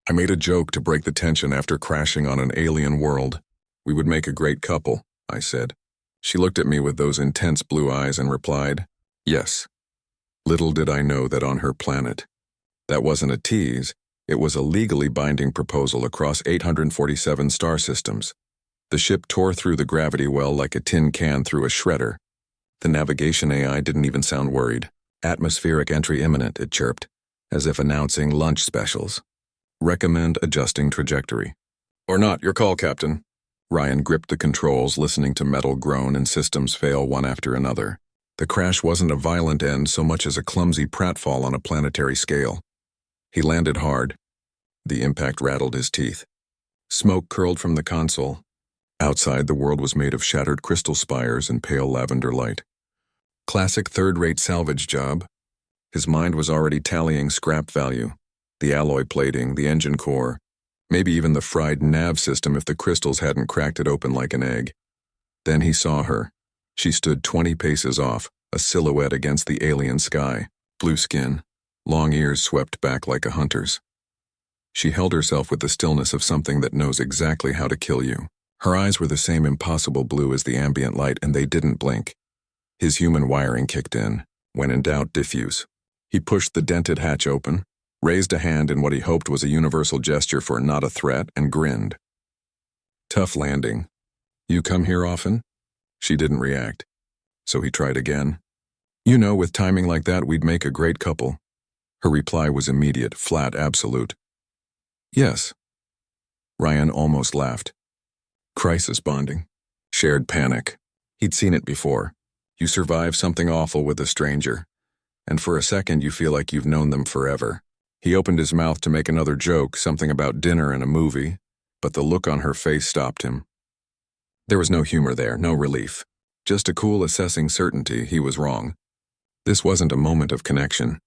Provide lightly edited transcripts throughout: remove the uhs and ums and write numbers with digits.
I made a joke to break the tension after crashing on an alien world. We would make a great couple, I said. She looked at me with those intense blue eyes and replied, yes. Little did I know that on her planet. That wasn't a tease, it was a legally binding proposal across 847 star systems. The ship tore through the gravity well like a tin can through a shredder. The navigation AI didn't even sound worried. Atmospheric entry imminent, it chirped, as if announcing lunch specials. Recommend adjusting trajectory. Or not, your call, Captain. Ryan gripped the controls, listening to metal groan and systems fail one after another. The crash wasn't a violent end so much as a clumsy pratfall on a planetary scale. He landed hard. The impact rattled his teeth. Smoke curled from the console. Outside, the world was made of shattered crystal spires and pale lavender light. Classic third-rate salvage job. His mind was already tallying scrap value. The alloy plating, the engine core, maybe even the fried nav system if the crystals hadn't cracked it open like an egg. Then he saw her. She stood 20 paces off, a silhouette against the alien sky, blue skin, long ears swept back like a hunter's. She held herself with the stillness of something that knows exactly how to kill you. Her eyes were the same impossible blue as the ambient light, and they didn't blink. His human wiring kicked in. When in doubt, diffuse. He pushed the dented hatch open, raised a hand in what he hoped was a universal gesture for not a threat, and grinned. Tough landing. You come here often? She didn't react. So he tried again. You know, with timing like that, we'd make a great couple. Her reply was immediate, flat, absolute. Yes. Ryan almost laughed. Crisis bonding. Shared panic. He'd seen it before. You survive something awful with a stranger, and for a second you feel like you've known them forever. He opened his mouth to make another joke, something about dinner and a movie, but the look on her face stopped him. There was no humor there, no relief. Just a cool assessing certainty he was wrong. This wasn't a moment of connection.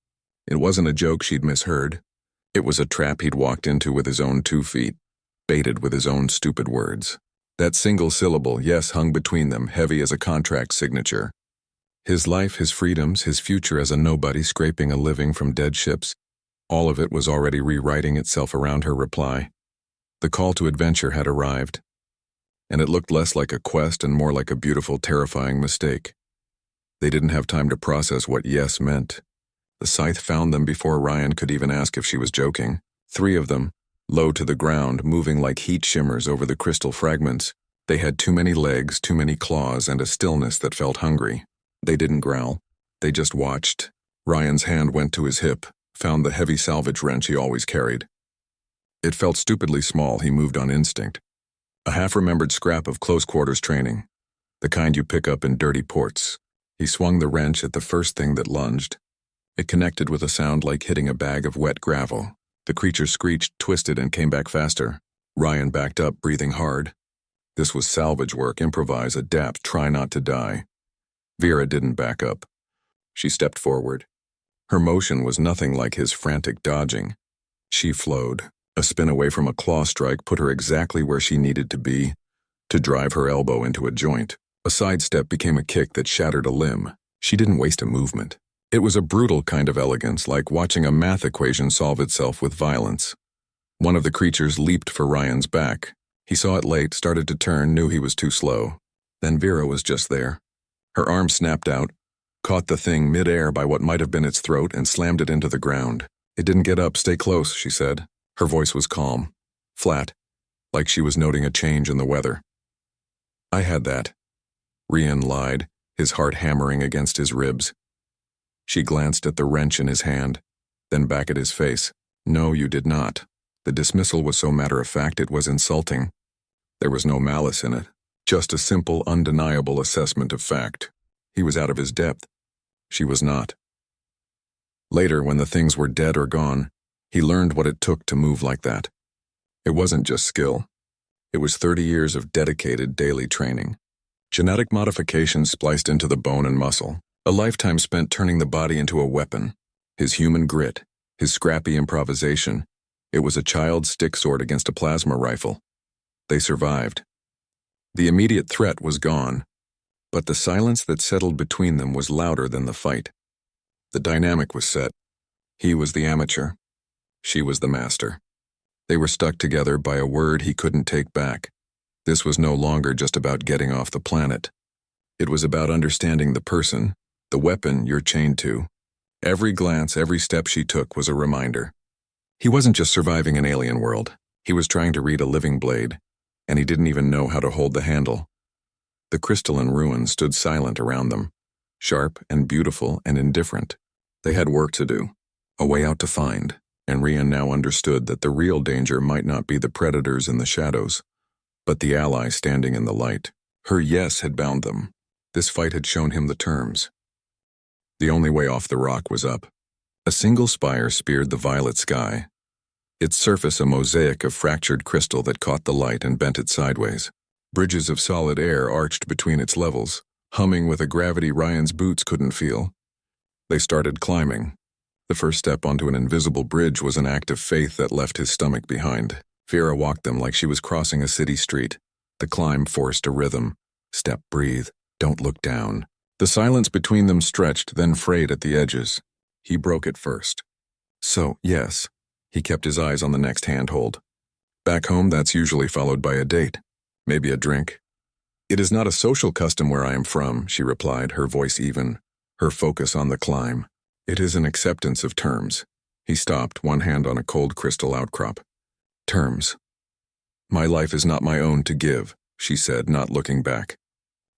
It wasn't a joke she'd misheard. It was a trap he'd walked into with his own 2 feet, baited with his own stupid words. That single syllable, yes, hung between them, heavy as a contract signature. His life, his freedoms, his future as a nobody scraping a living from dead ships, all of it was already rewriting itself around her reply. The call to adventure had arrived, and it looked less like a quest and more like a beautiful, terrifying mistake. They didn't have time to process what yes meant. The scythe found them before Ryan could even ask if she was joking. 3 of them, low to the ground, moving like heat shimmers over the crystal fragments. They had too many legs, too many claws, and a stillness that felt hungry. They didn't growl. They just watched. Ryan's hand went to his hip, found the heavy salvage wrench he always carried. It felt stupidly small. He moved on instinct. A half-remembered scrap of close-quarters training, the kind you pick up in dirty ports. He swung the wrench at the first thing that lunged. It connected with a sound like hitting a bag of wet gravel. The creature screeched, twisted, and came back faster. Ryan backed up, breathing hard. This was salvage work, improvise, adapt, try not to die. Vera didn't back up. She stepped forward. Her motion was nothing like his frantic dodging. She flowed. A spin away from a claw strike put her exactly where she needed to be, to drive her elbow into a joint. A sidestep became a kick that shattered a limb. She didn't waste a movement. It was a brutal kind of elegance, like watching a math equation solve itself with violence. One of the creatures leaped for Ryan's back. He saw it late, started to turn, knew he was too slow. Then Vera was just there. Her arm snapped out, caught the thing mid-air by what might have been its throat, and slammed it into the ground. It didn't get up. Stay close, she said. Her voice was calm, flat, like she was noting a change in the weather. I had that. Ryan lied, his heart hammering against his ribs. She glanced at the wrench in his hand, then back at his face. No, you did not. The dismissal was so matter-of-fact it was insulting. There was no malice in it, just a simple, undeniable assessment of fact. He was out of his depth. She was not. Later, when the things were dead or gone, he learned what it took to move like that. It wasn't just skill. It was 30 years of dedicated daily training. Genetic modification spliced into the bone and muscle. A lifetime spent turning the body into a weapon. His human grit, his scrappy improvisation. It was a child's stick sword against a plasma rifle. They survived. The immediate threat was gone, but the silence that settled between them was louder than the fight. The dynamic was set. He was the amateur. She was the master. They were stuck together by a word he couldn't take back. This was no longer just about getting off the planet. It was about understanding the person, the weapon you're chained to. Every glance, every step she took was a reminder. He wasn't just surviving an alien world. He was trying to read a living blade, and he didn't even know how to hold the handle. The crystalline ruins stood silent around them, sharp and beautiful and indifferent. They had work to do, a way out to find, and Rian now understood that the real danger might not be the predators in the shadows, but the ally standing in the light. Her yes had bound them. This fight had shown him the terms. The only way off the rock was up. A single spire speared the violet sky, its surface a mosaic of fractured crystal that caught the light and bent it sideways. Bridges of solid air arched between its levels, humming with a gravity Ryan's boots couldn't feel. They started climbing. The first step onto an invisible bridge was an act of faith that left his stomach behind. Vera walked them like she was crossing a city street. The climb forced a rhythm. Step, breathe, don't look down. The silence between them stretched, then frayed at the edges. He broke it first. So, yes. He kept his eyes on the next handhold. Back home, that's usually followed by a date. Maybe a drink. It is not a social custom where I am from, she replied, her voice even, her focus on the climb. It is an acceptance of terms. He stopped, one hand on a cold crystal outcrop. Terms. My life is not my own to give, she said, not looking back.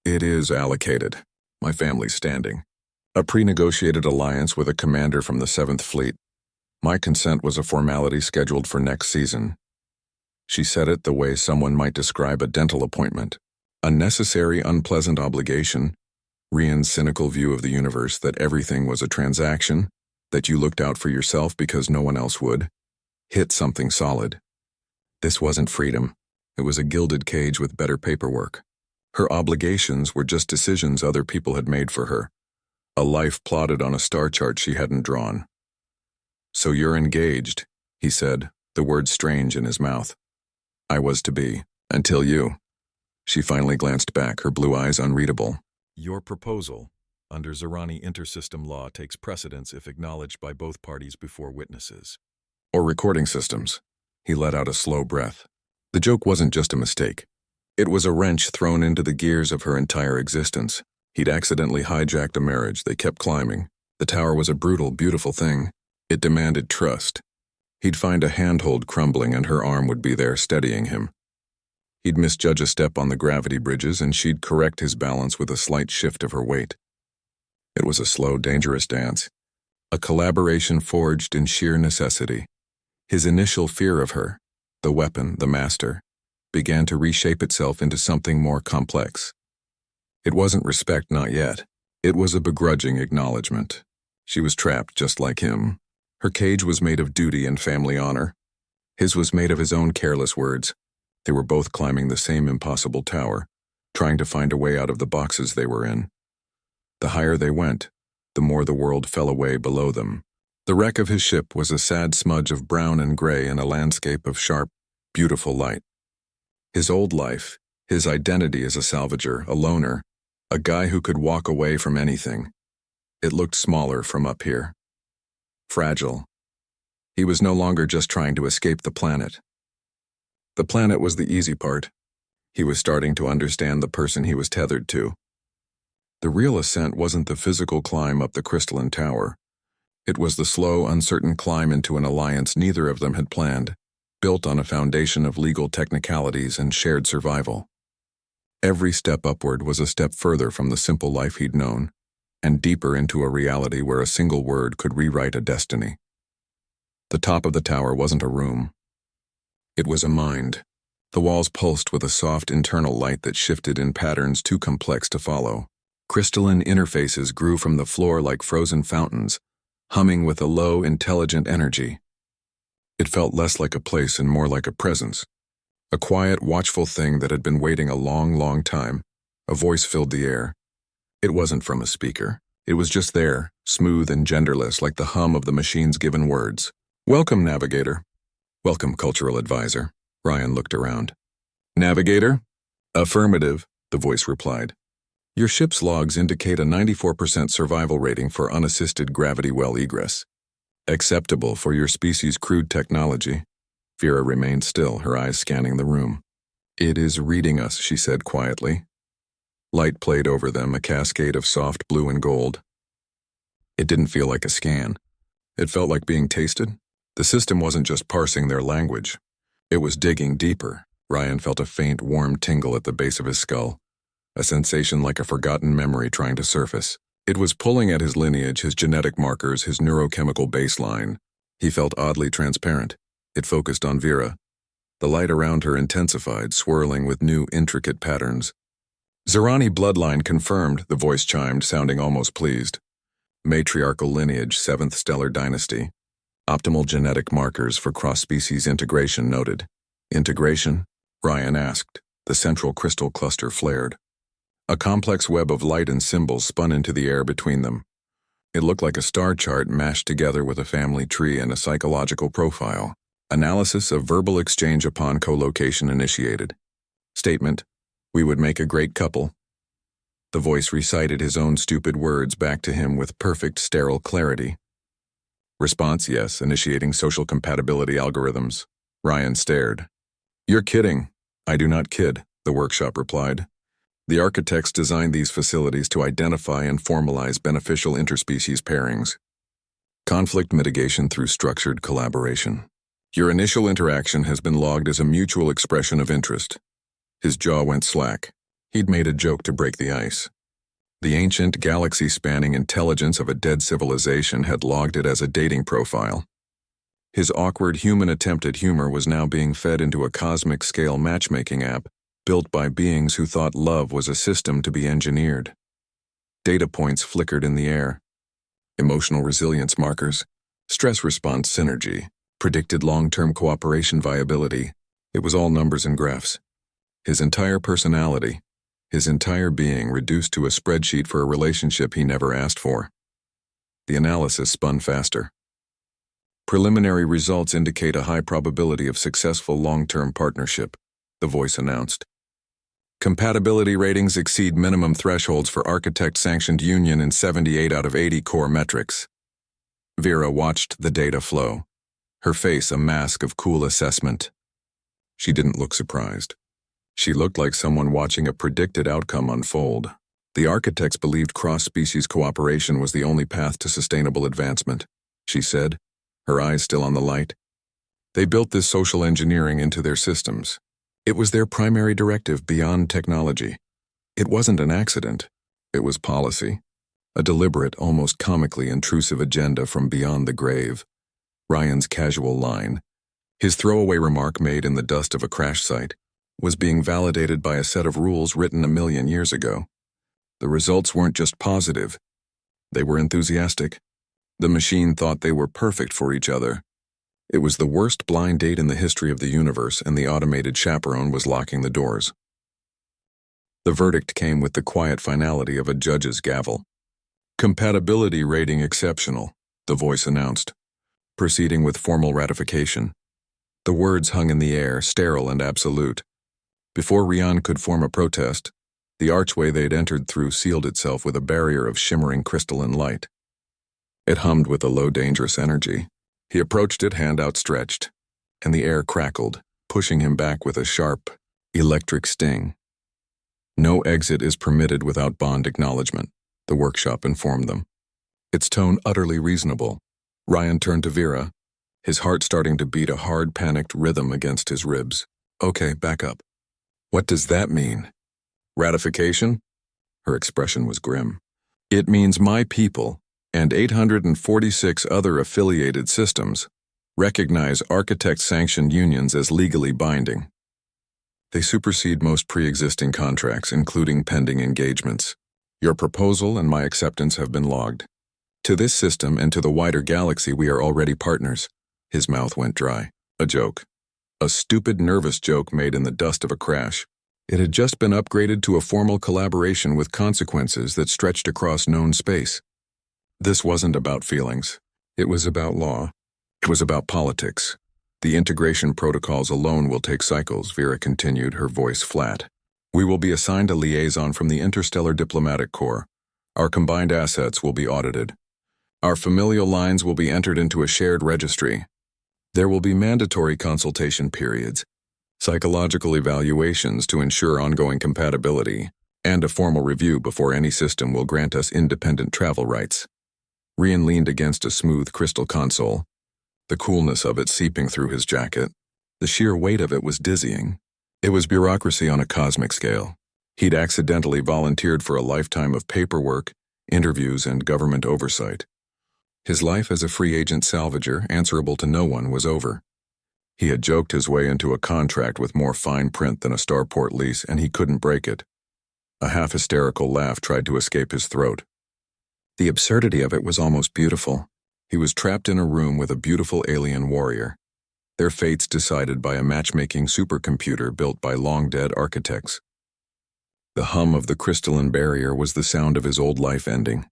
It is allocated. My family's standing. A pre-negotiated alliance with a commander from the 7th Fleet. My consent was a formality scheduled for next season. She said it the way someone might describe a dental appointment. A necessary, unpleasant obligation. Rian's cynical view of the universe that everything was a transaction, that you looked out for yourself because no one else would, hit something solid. This wasn't freedom. It was a gilded cage with better paperwork. Her obligations were just decisions other people had made for her. A life plotted on a star chart she hadn't drawn. So you're engaged, he said, the word strange in his mouth. I was to be, until you. She finally glanced back, her blue eyes unreadable. Your proposal, under Zerani intersystem law, takes precedence if acknowledged by both parties before witnesses. Or recording systems. He let out a slow breath. The joke wasn't just a mistake. It was a wrench thrown into the gears of her entire existence. He'd accidentally hijacked a marriage. They kept climbing. The tower was a brutal, beautiful thing. It demanded trust. He'd find a handhold crumbling and her arm would be there steadying him. He'd misjudge a step on the gravity bridges and she'd correct his balance with a slight shift of her weight. It was a slow, dangerous dance. A collaboration forged in sheer necessity. His initial fear of her, the weapon, the master, began to reshape itself into something more complex. It wasn't respect, not yet. It was a begrudging acknowledgement. She was trapped just like him. Her cage was made of duty and family honor. His was made of his own careless words. They were both climbing the same impossible tower, trying to find a way out of the boxes they were in. The higher they went, the more the world fell away below them. The wreck of his ship was a sad smudge of brown and gray in a landscape of sharp, beautiful light. His old life, his identity as a salvager, a loner, a guy who could walk away from anything. It looked smaller from up here. Fragile. He was no longer just trying to escape the planet. The planet was the easy part. He was starting to understand the person he was tethered to. The real ascent wasn't the physical climb up the crystalline tower. It was the slow, uncertain climb into an alliance neither of them had planned, built on a foundation of legal technicalities and shared survival. Every step upward was a step further from the simple life he'd known, and deeper into a reality where a single word could rewrite a destiny. The top of the tower wasn't a room. It was a mind. The walls pulsed with a soft internal light that shifted in patterns too complex to follow. Crystalline interfaces grew from the floor like frozen fountains, humming with a low, intelligent energy. It felt less like a place and more like a presence. A quiet, watchful thing that had been waiting a long, long time. A voice filled the air. It wasn't from a speaker. It was just there, smooth and genderless like the hum of the machine's given words. Welcome, Navigator. Welcome, Cultural Advisor. Ryan looked around. Navigator? Affirmative, the voice replied. Your ship's logs indicate a 94% survival rating for unassisted gravity well egress. Acceptable for your species' crude technology. Vera remained still, her eyes scanning the room. "It is reading us," she said quietly. Light played over them, a cascade of soft blue and gold. It didn't feel like a scan. It felt like being tasted. The system wasn't just parsing their language. It was digging deeper. Ryan felt a faint, warm tingle at the base of his skull, a sensation like a forgotten memory trying to surface. It was pulling at his lineage, his genetic markers, his neurochemical baseline. He felt oddly transparent. It focused on Vera. The light around her intensified, swirling with new, intricate patterns. "Zerani bloodline confirmed," the voice chimed, sounding almost pleased. "Matriarchal lineage, 7th stellar dynasty. Optimal genetic markers for cross-species integration noted." "Integration?" Ryan asked. The central crystal cluster flared. A complex web of light and symbols spun into the air between them. It looked like a star chart mashed together with a family tree and a psychological profile. Analysis of verbal exchange upon co-location initiated. Statement: "We would make a great couple." The voice recited his own stupid words back to him with perfect, sterile clarity. Response: "Yes, initiating social compatibility algorithms." Ryan stared. "You're kidding." "I do not kid," the workshop replied. "The architects designed these facilities to identify and formalize beneficial interspecies pairings. Conflict mitigation through structured collaboration. Your initial interaction has been logged as a mutual expression of interest." His jaw went slack. He'd made a joke to break the ice. The ancient, galaxy-spanning intelligence of a dead civilization had logged it as a dating profile. His awkward human attempt at humor was now being fed into a cosmic-scale matchmaking app built by beings who thought love was a system to be engineered. Data points flickered in the air. Emotional resilience markers, stress response synergy, predicted long-term cooperation viability. It was all numbers and graphs. His entire personality, his entire being reduced to a spreadsheet for a relationship he never asked for. The analysis spun faster. "Preliminary results indicate a high probability of successful long-term partnership," the voice announced. "Compatibility ratings exceed minimum thresholds for architect-sanctioned union in 78 out of 80 core metrics." Vera watched the data flow, her face a mask of cool assessment. She didn't look surprised. She looked like someone watching a predicted outcome unfold. The architects believed cross-species cooperation was the only path to sustainable advancement, she said, her eyes still on the light. They built this social engineering into their systems. It was their primary directive beyond technology. It wasn't an accident. It was policy. A deliberate, almost comically intrusive agenda from beyond the grave. Ryan's casual line, his throwaway remark made in the dust of a crash site, was being validated by a set of rules written a million years ago. The results weren't just positive. They were enthusiastic. The machine thought they were perfect for each other. It was the worst blind date in the history of the universe, and the automated chaperone was locking the doors. The verdict came with the quiet finality of a judge's gavel. "Compatibility rating exceptional," the voice announced, proceeding with formal ratification. The words hung in the air, sterile and absolute. Before Rian could form a protest, the archway they'd entered through sealed itself with a barrier of shimmering crystalline light. It hummed with a low, dangerous energy. He approached it, hand outstretched, and the air crackled, pushing him back with a sharp, electric sting. "No exit is permitted without bond acknowledgement," the workshop informed them. Its tone utterly reasonable. Ryan turned to Vera, his heart starting to beat a hard, panicked rhythm against his ribs. "Okay, back up. What does that mean?" "Ratification?" Her expression was grim. "It means my people, and 846 other affiliated systems, recognize architect-sanctioned unions as legally binding. They supersede most pre-existing contracts, including pending engagements. Your proposal and my acceptance have been logged. To this system and to the wider galaxy, we are already partners." His mouth went dry. A joke. A stupid, nervous joke made in the dust of a crash. It had just been upgraded to a formal collaboration with consequences that stretched across known space. This wasn't about feelings. It was about law. It was about politics. "The integration protocols alone will take cycles," Vera continued, her voice flat. "We will be assigned a liaison from the Interstellar Diplomatic Corps. Our combined assets will be audited. Our familial lines will be entered into a shared registry. There will be mandatory consultation periods, psychological evaluations to ensure ongoing compatibility, and a formal review before any system will grant us independent travel rights. Rian leaned against a smooth crystal console, the coolness of it seeping through his jacket. The sheer weight of it was dizzying. It was bureaucracy on a cosmic scale. He'd accidentally volunteered for a lifetime of paperwork, interviews, and government oversight. His life as a free agent salvager, answerable to no one, was over. He had joked his way into a contract with more fine print than a starport lease, and he couldn't break it. A half-hysterical laugh tried to escape his throat. The absurdity of it was almost beautiful. He was trapped in a room with a beautiful alien warrior, their fates decided by a matchmaking supercomputer built by long-dead architects. The hum of the crystalline barrier was the sound of his old life ending.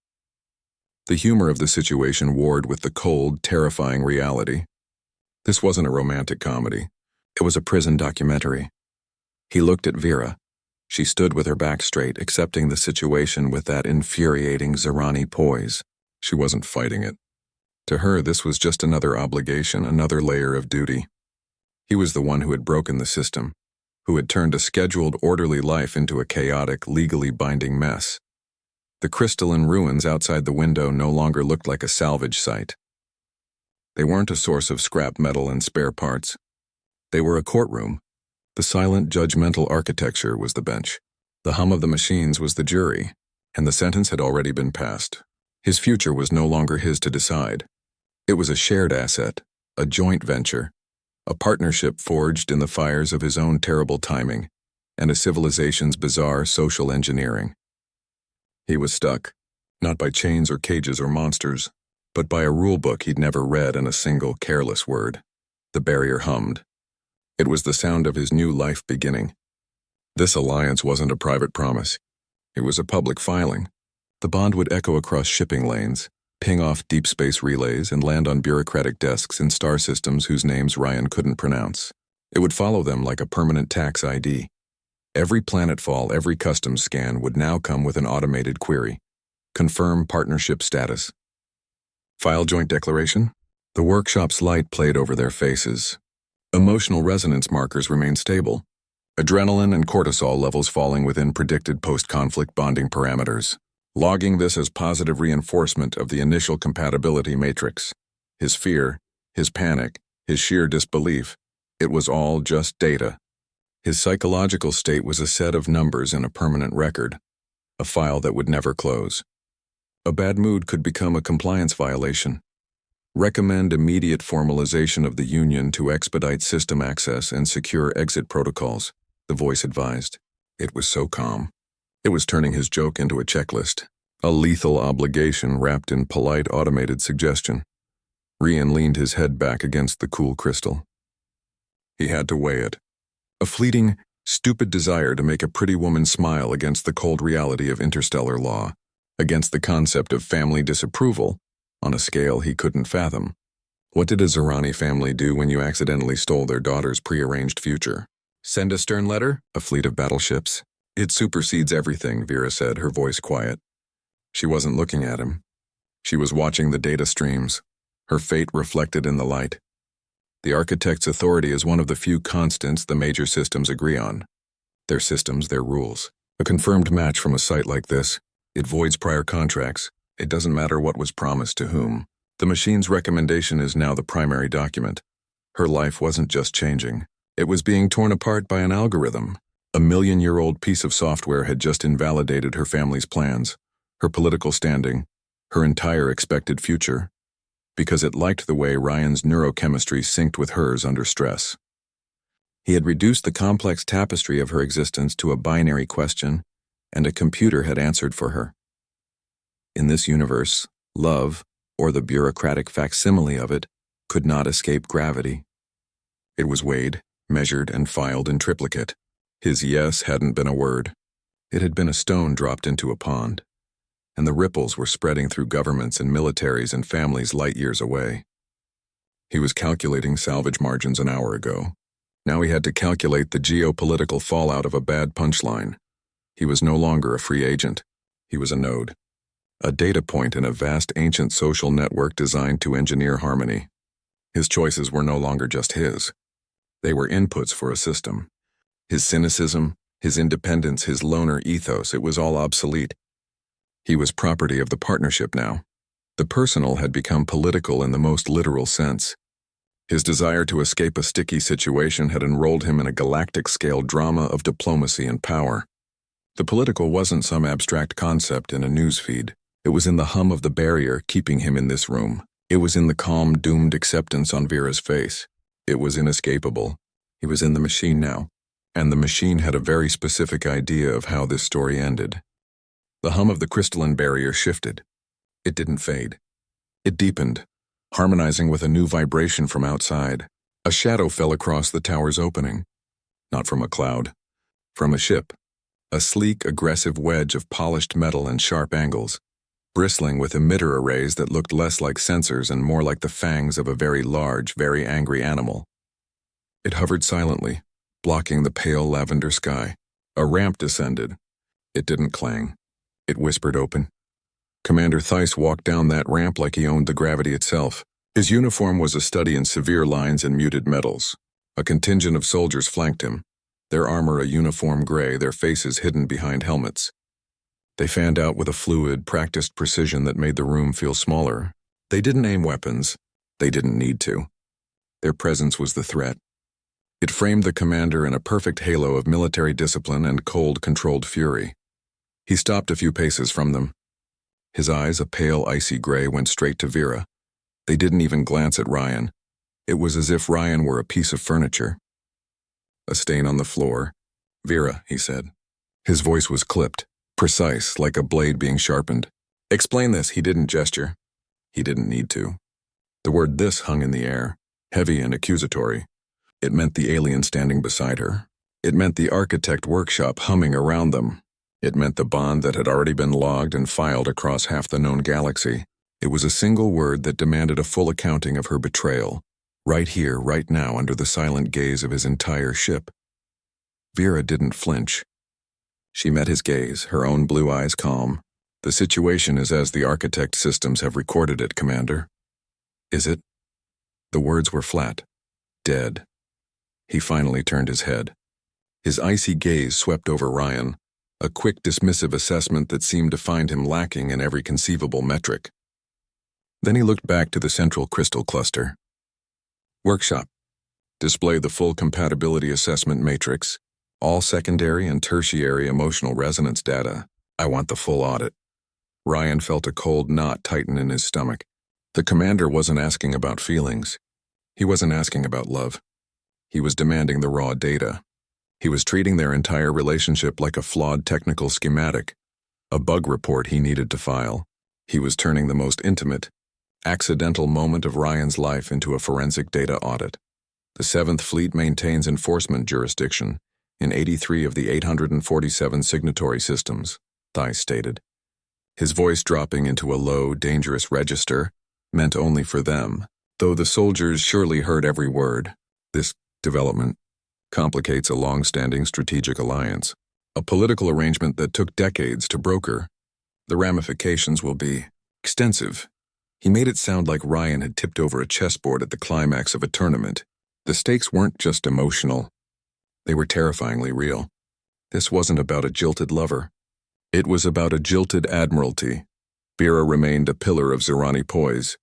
The humor of the situation warred with the cold, terrifying reality. This wasn't a romantic comedy. It was a prison documentary. He looked at Vera. She stood with her back straight, accepting the situation with that infuriating Zerani poise. She wasn't fighting it. To her, this was just another obligation, another layer of duty. He was the one who had broken the system, who had turned a scheduled, orderly life into a chaotic, legally binding mess. The crystalline ruins outside the window no longer looked like a salvage site. They weren't a source of scrap metal and spare parts. They were a courtroom. The silent, judgmental architecture was the bench. The hum of the machines was the jury, and the sentence had already been passed. His future was no longer his to decide. It was a shared asset, a joint venture, a partnership forged in the fires of his own terrible timing and a civilization's bizarre social engineering. He was stuck, not by chains or cages or monsters, but by a rulebook he'd never read in a single careless word. The barrier hummed. It was the sound of his new life beginning. This alliance wasn't a private promise. It was a public filing. The bond would echo across shipping lanes, ping off deep space relays, and land on bureaucratic desks in star systems whose names Ryan couldn't pronounce. It would follow them like a permanent tax ID. Every planetfall, every customs scan would now come with an automated query. Confirm partnership status. File joint declaration? The workshop's light played over their faces. Emotional resonance markers remained stable. Adrenaline and cortisol levels falling within predicted post-conflict bonding parameters. Logging this as positive reinforcement of the initial compatibility matrix. His fear, his panic, his sheer disbelief, it was all just data. His psychological state was a set of numbers in a permanent record, a file that would never close. A bad mood could become a compliance violation. Recommend immediate formalization of the union to expedite system access and secure exit protocols, the voice advised. It was so calm. It was turning his joke into a checklist, a lethal obligation wrapped in polite automated suggestion. Rian leaned his head back against the cool crystal. He had to weigh it. A fleeting, stupid desire to make a pretty woman smile against the cold reality of interstellar law, against the concept of family disapproval, on a scale he couldn't fathom. What did a Zerani family do when you accidentally stole their daughter's prearranged future? Send a stern letter? A fleet of battleships? It supersedes everything, Vera said, her voice quiet. She wasn't looking at him. She was watching the data streams, her fate reflected in the light. The architect's authority is one of the few constants the major systems agree on. Their systems, their rules. A confirmed match from a site like this. It voids prior contracts. It doesn't matter what was promised to whom. The machine's recommendation is now the primary document. Her life wasn't just changing. It was being torn apart by an algorithm. A million-year-old piece of software had just invalidated her family's plans, her political standing, her entire expected future, because it liked the way Ryan's neurochemistry synced with hers under stress. He had reduced the complex tapestry of her existence to a binary question, and a computer had answered for her. In this universe, love, or the bureaucratic facsimile of it, could not escape gravity. It was weighed, measured, and filed in triplicate. His yes hadn't been a word. It had been a stone dropped into a pond, and the ripples were spreading through governments and militaries and families light years away. He was calculating salvage margins an hour ago. Now he had to calculate the geopolitical fallout of a bad punchline. He was no longer a free agent. He was a node. A data point in a vast ancient social network designed to engineer harmony. His choices were no longer just his. They were inputs for a system. His cynicism, his independence, his loner ethos, it was all obsolete. He was property of the partnership now. The personal had become political in the most literal sense. His desire to escape a sticky situation had enrolled him in a galactic-scale drama of diplomacy and power. The political wasn't some abstract concept in a newsfeed. It was in the hum of the barrier keeping him in this room. It was in the calm, doomed acceptance on Vera's face. It was inescapable. He was in the machine now, and the machine had a very specific idea of how this story ended. The hum of the crystalline barrier shifted. It didn't fade. It deepened, harmonizing with a new vibration from outside. A shadow fell across the tower's opening. Not from a cloud. From a ship. A sleek, aggressive wedge of polished metal and sharp angles, bristling with emitter arrays that looked less like sensors and more like the fangs of a very large, very angry animal. It hovered silently, blocking the pale lavender sky. A ramp descended. It didn't clang. It whispered open. Commander Theiss walked down that ramp like he owned the gravity itself. His uniform was a study in severe lines and muted metals. A contingent of soldiers flanked him, their armor a uniform gray, their faces hidden behind helmets. They fanned out with a fluid, practiced precision that made the room feel smaller. They didn't aim weapons. They didn't need to. Their presence was the threat. It framed the commander in a perfect halo of military discipline and cold, controlled fury. He stopped a few paces from them. His eyes, a pale, icy gray, went straight to Vera. They didn't even glance at Ryan. It was as if Ryan were a piece of furniture. A stain on the floor. Vera, he said. His voice was clipped, precise, like a blade being sharpened. Explain this, he didn't gesture. He didn't need to. The word this hung in the air, heavy and accusatory. It meant the alien standing beside her. It meant the architect workshop humming around them. It meant the bond that had already been logged and filed across half the known galaxy. It was a single word that demanded a full accounting of her betrayal, right here, right now, under the silent gaze of his entire ship. Vera didn't flinch. She met his gaze, her own blue eyes calm. The situation is as the architect systems have recorded it, Commander. Is it? The words were flat, dead. He finally turned his head. His icy gaze swept over Ryan, a quick dismissive assessment that seemed to find him lacking in every conceivable metric. Then he looked back to the central crystal cluster. Workshop. Display the full compatibility assessment matrix, all secondary and tertiary emotional resonance data. I want the full audit. Ryan felt a cold knot tighten in his stomach. The commander wasn't asking about feelings. He wasn't asking about love. He was demanding the raw data. He was treating their entire relationship like a flawed technical schematic, a bug report he needed to file. He was turning the most intimate, accidental moment of Ryan's life into a forensic data audit. The 7th Fleet maintains enforcement jurisdiction in 83 of the 847 signatory systems, Theiss stated. His voice dropping into a low, dangerous register meant only for them, though the soldiers surely heard every word. This development complicates a long-standing strategic alliance, a political arrangement that took decades to broker. The ramifications will be extensive. He made it sound like Ryan had tipped over a chessboard at the climax of a tournament. The stakes weren't just emotional. They were terrifyingly real. This wasn't about a jilted lover. It was about a jilted admiralty. Vera remained a pillar of Zirani poise.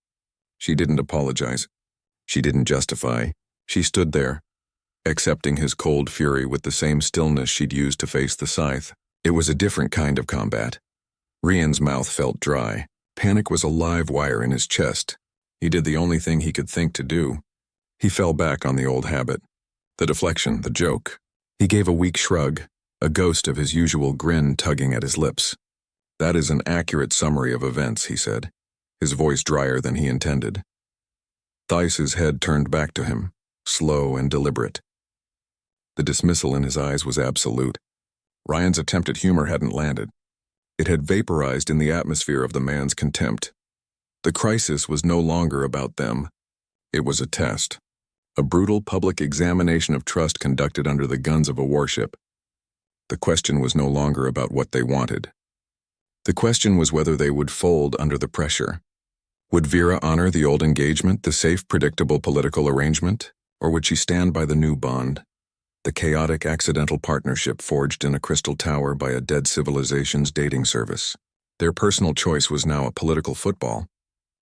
She didn't apologize. She didn't justify. She stood there, accepting his cold fury with the same stillness she'd used to face the scythe. It was a different kind of combat. Ryan's mouth felt dry. Panic was a live wire in his chest. He did the only thing he could think to do. He fell back on the old habit. The deflection, the joke. He gave a weak shrug, a ghost of his usual grin tugging at his lips. That is an accurate summary of events, he said, his voice drier than he intended. Theiss's head turned back to him, slow and deliberate. The dismissal in his eyes was absolute. Ryan's attempt at humor hadn't landed. It had vaporized in the atmosphere of the man's contempt. The crisis was no longer about them. It was a test, a brutal public examination of trust conducted under the guns of a warship. The question was no longer about what they wanted. The question was whether they would fold under the pressure. Would Vera honor the old engagement, the safe, predictable political arrangement, or would she stand by the new bond, the chaotic, accidental partnership forged in a crystal tower by a dead civilization's dating service? Their personal choice was now a political football,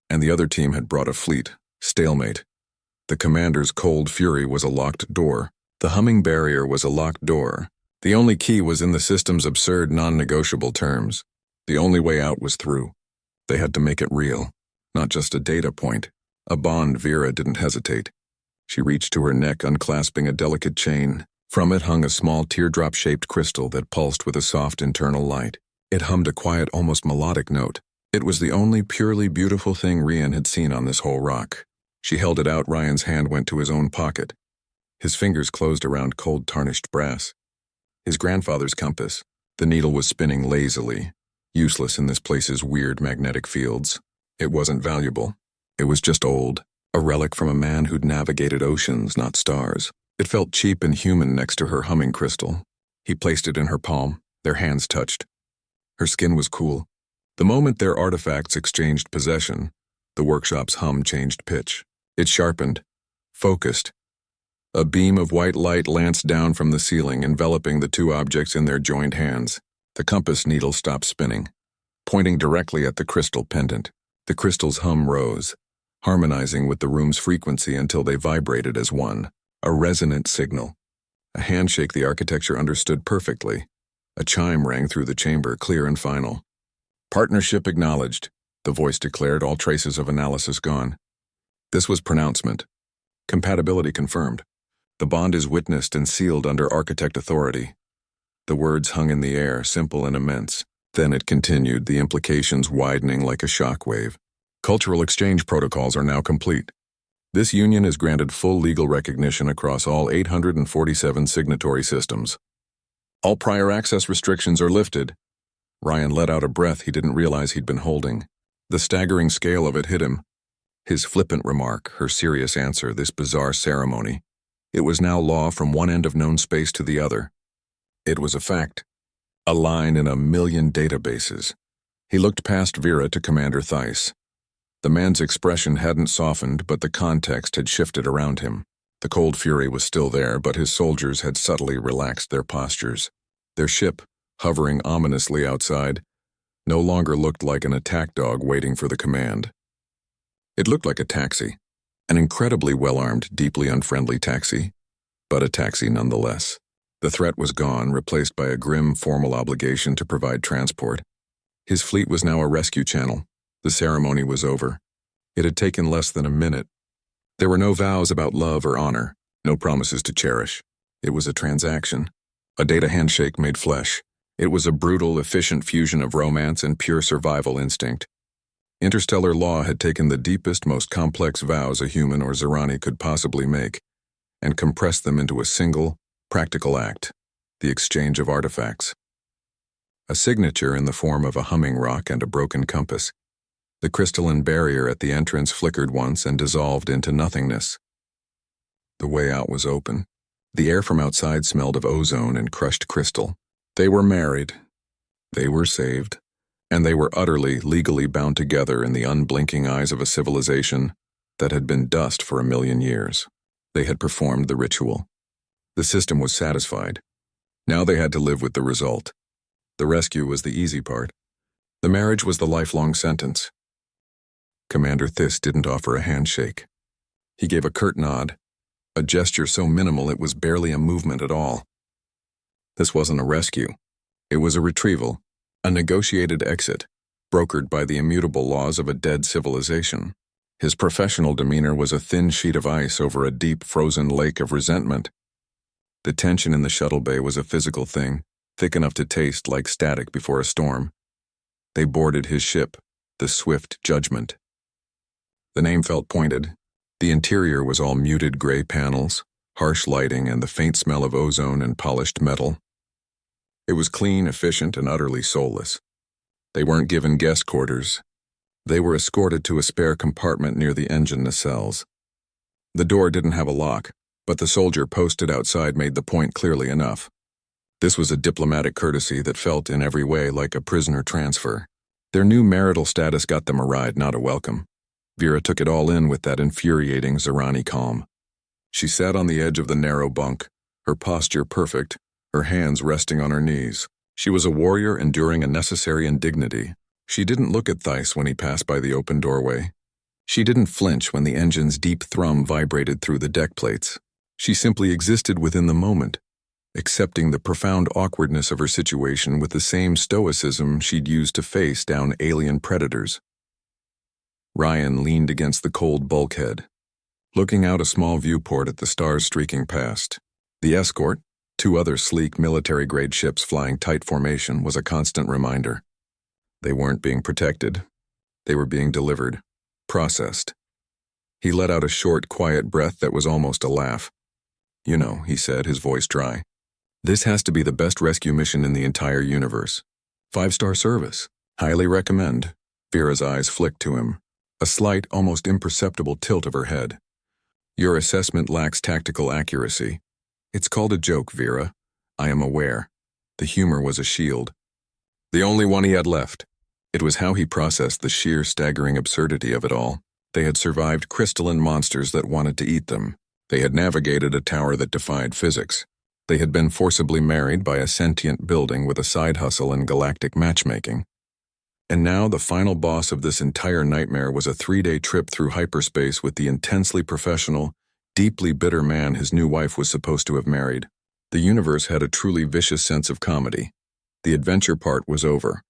and the other team had brought a fleet, stalemate. The commander's cold fury was a locked door. The humming barrier was a locked door. The only key was in the system's absurd, non-negotiable terms. The only way out was through. They had to make it real, not just a data point. A bond. Vera didn't hesitate. She reached to her neck, unclasping a delicate chain. From it hung a small teardrop-shaped crystal that pulsed with a soft internal light. It hummed a quiet, almost melodic note. It was the only purely beautiful thing Rian had seen on this whole rock. She held it out. Ryan's hand went to his own pocket. His fingers closed around cold, tarnished brass. His grandfather's compass. The needle was spinning lazily, useless in this place's weird magnetic fields. It wasn't valuable. It was just old, a relic from a man who'd navigated oceans, not stars. It felt cheap and human next to her humming crystal. He placed it in her palm. Their hands touched. Her skin was cool. The moment their artifacts exchanged possession, the workshop's hum changed pitch. It sharpened, focused. A beam of white light lanced down from the ceiling, enveloping the two objects in their joined hands. The compass needle stopped spinning, pointing directly at the crystal pendant. The crystal's hum rose, harmonizing with the room's frequency until they vibrated as one, a resonant signal. A handshake the architecture understood perfectly. A chime rang through the chamber, clear and final. Partnership acknowledged, the voice declared, all traces of analysis gone. This was pronouncement. Compatibility confirmed. The bond is witnessed and sealed under architect authority. The words hung in the air, simple and immense. Then it continued, the implications widening like a shockwave. Cultural exchange protocols are now complete. This union is granted full legal recognition across all 847 signatory systems. All prior access restrictions are lifted. Ryan let out a breath he didn't realize he'd been holding. The staggering scale of it hit him. His flippant remark, her serious answer, this bizarre ceremony. It was now law from one end of known space to the other. It was a fact. A line in a million databases. He looked past Vera to Commander Theiss. The man's expression hadn't softened, but the context had shifted around him. The cold fury was still there, but his soldiers had subtly relaxed their postures. Their ship, hovering ominously outside, no longer looked like an attack dog waiting for the command. It looked like a taxi, an incredibly well-armed, deeply unfriendly taxi, but a taxi nonetheless. The threat was gone, replaced by a grim, formal obligation to provide transport. His fleet was now a rescue channel. The ceremony was over. It had taken less than a minute. There were no vows about love or honor, no promises to cherish. It was a transaction, a data handshake made flesh. It was a brutal, efficient fusion of romance and pure survival instinct. Interstellar law had taken the deepest, most complex vows a human or Zerani could possibly make and compressed them into a single, practical act, the exchange of artifacts. A signature in the form of a humming rock and a broken compass. The crystalline barrier at the entrance flickered once and dissolved into nothingness. The way out was open. The air from outside smelled of ozone and crushed crystal. They were married. They were saved. And they were utterly, legally bound together in the unblinking eyes of a civilization that had been dust for 1,000,000 years. They had performed the ritual. The system was satisfied. Now they had to live with the result. The rescue was the easy part. The marriage was the lifelong sentence. Commander Theiss didn't offer a handshake. He gave a curt nod, a gesture so minimal it was barely a movement at all. This wasn't a rescue. It was a retrieval, a negotiated exit, brokered by the immutable laws of a dead civilization. His professional demeanor was a thin sheet of ice over a deep, frozen lake of resentment. The tension in the shuttle bay was a physical thing, thick enough to taste like static before a storm. They boarded his ship, the Swift Judgment. The name felt pointed. The interior was all muted gray panels, harsh lighting, and the faint smell of ozone and polished metal. It was clean, efficient, and utterly soulless. They weren't given guest quarters. They were escorted to a spare compartment near the engine nacelles. The door didn't have a lock, but the soldier posted outside made the point clearly enough. This was a diplomatic courtesy that felt in every way like a prisoner transfer. Their new marital status got them a ride, not a welcome. Vera took it all in with that infuriating Zerani calm. She sat on the edge of the narrow bunk, her posture perfect, her hands resting on her knees. She was a warrior enduring a necessary indignity. She didn't look at Theiss when he passed by the open doorway. She didn't flinch when the engine's deep thrum vibrated through the deck plates. She simply existed within the moment, accepting the profound awkwardness of her situation with the same stoicism she'd used to face down alien predators. Ryan leaned against the cold bulkhead, looking out a small viewport at the stars streaking past. The escort, two other sleek military-grade ships flying tight formation, was a constant reminder. They weren't being protected. They were being delivered, processed. He let out a short, quiet breath that was almost a laugh. "You know," he said, his voice dry. "This has to be the best rescue mission in the entire universe. 5-star service. Highly recommend." Vera's eyes flicked to him, a slight, almost imperceptible tilt of her head. "Your assessment lacks tactical accuracy. It's called a joke, Vera. I am aware." The humor was a shield. The only one he had left. It was how he processed the sheer, staggering absurdity of it all. They had survived crystalline monsters that wanted to eat them. They had navigated a tower that defied physics. They had been forcibly married by a sentient building with a side hustle in galactic matchmaking. And now the final boss of this entire nightmare was a 3-day trip through hyperspace with the intensely professional, deeply bitter man his new wife was supposed to have married. The universe had a truly vicious sense of comedy. The adventure part was over.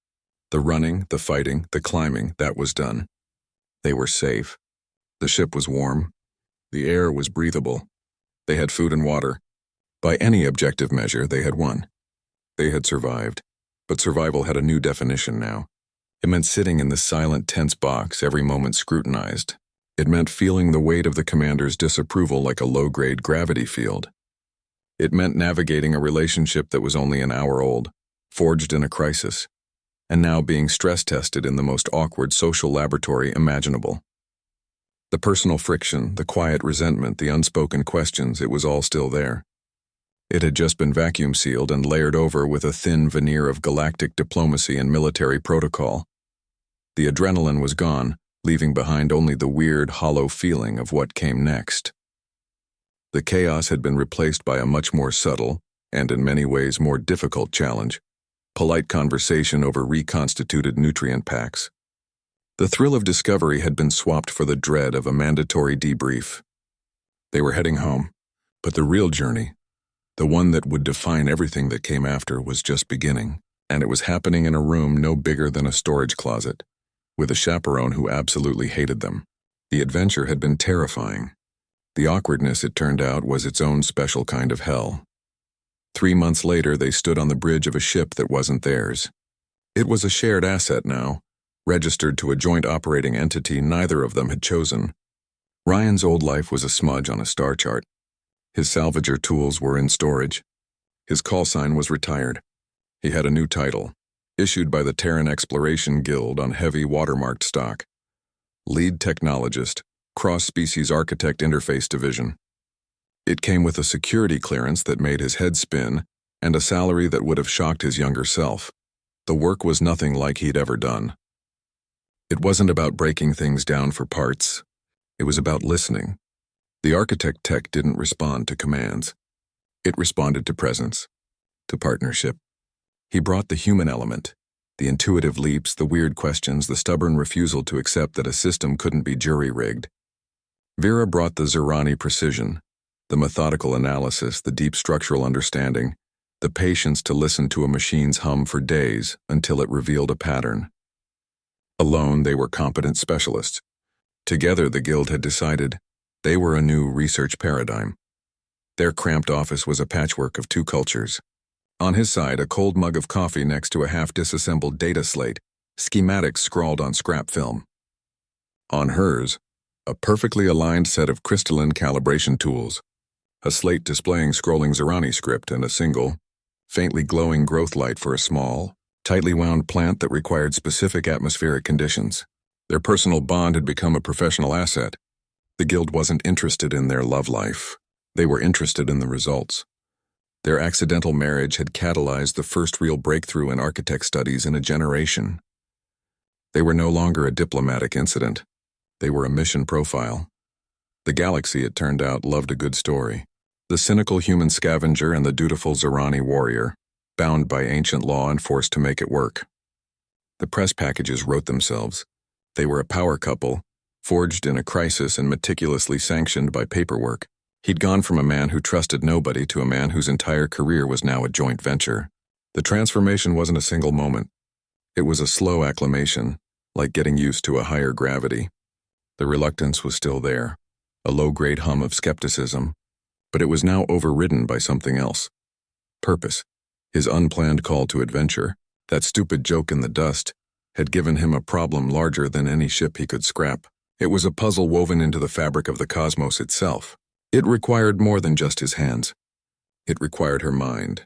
The running, the fighting, the climbing, that was done. They were safe. The ship was warm. The air was breathable. They had food and water. By any objective measure, they had won. They had survived. But survival had a new definition now. It meant sitting in the silent, tense box, every moment scrutinized. It meant feeling the weight of the commander's disapproval like a low-grade gravity field. It meant navigating a relationship that was only an hour old, forged in a crisis, and now being stress-tested in the most awkward social laboratory imaginable. The personal friction, the quiet resentment, the unspoken questions, it was all still there. It had just been vacuum-sealed and layered over with a thin veneer of galactic diplomacy and military protocol. The adrenaline was gone, leaving behind only the weird, hollow feeling of what came next. The chaos had been replaced by a much more subtle, and in many ways more difficult challenge: polite conversation over reconstituted nutrient packs. The thrill of discovery had been swapped for the dread of a mandatory debrief. They were heading home, but the real journey, the one that would define everything that came after, was just beginning, and it was happening in a room no bigger than a storage closet, with a chaperone who absolutely hated them. The adventure had been terrifying. The awkwardness, it turned out, was its own special kind of hell. 3 months later, they stood on the bridge of a ship that wasn't theirs. It was a shared asset now, registered to a joint operating entity neither of them had chosen. Ryan's old life was a smudge on a star chart. His salvager tools were in storage. His call sign was retired. He had a new title, issued by the Terran Exploration Guild on heavy watermarked stock: Lead Technologist, Cross-Species Architect Interface Division. It came with a security clearance that made his head spin and a salary that would have shocked his younger self. The work was nothing like he'd ever done. It wasn't about breaking things down for parts. It was about listening. The architect tech didn't respond to commands. It responded to presence, to partnership. He brought the human element, the intuitive leaps, the weird questions, the stubborn refusal to accept that a system couldn't be jury-rigged. Vera brought the Zerani precision, the methodical analysis, the deep structural understanding, the patience to listen to a machine's hum for days until it revealed a pattern. Alone, they were competent specialists. Together, the Guild had decided they were a new research paradigm. Their cramped office was a patchwork of two cultures. On his side, a cold mug of coffee next to a half-disassembled data slate, schematics scrawled on scrap film. On hers, a perfectly aligned set of crystalline calibration tools, a slate displaying scrolling Zerani script, and a single, faintly glowing growth light for a small, tightly wound plant that required specific atmospheric conditions. Their personal bond had become a professional asset. The Guild wasn't interested in their love life. They were interested in the results. Their accidental marriage had catalyzed the first real breakthrough in architect studies in a generation. They were no longer a diplomatic incident. They were a mission profile. The galaxy, it turned out, loved a good story. The cynical human scavenger and the dutiful Zerani warrior, bound by ancient law and forced to make it work. The press packages wrote themselves. They were a power couple, forged in a crisis and meticulously sanctioned by paperwork. He'd gone from a man who trusted nobody to a man whose entire career was now a joint venture. The transformation wasn't a single moment. It was a slow acclimation, like getting used to a higher gravity. The reluctance was still there, a low-grade hum of skepticism, but it was now overridden by something else. Purpose. His unplanned call to adventure, that stupid joke in the dust, had given him a problem larger than any ship he could scrap. It was a puzzle woven into the fabric of the cosmos itself. It required more than just his hands. It required her mind.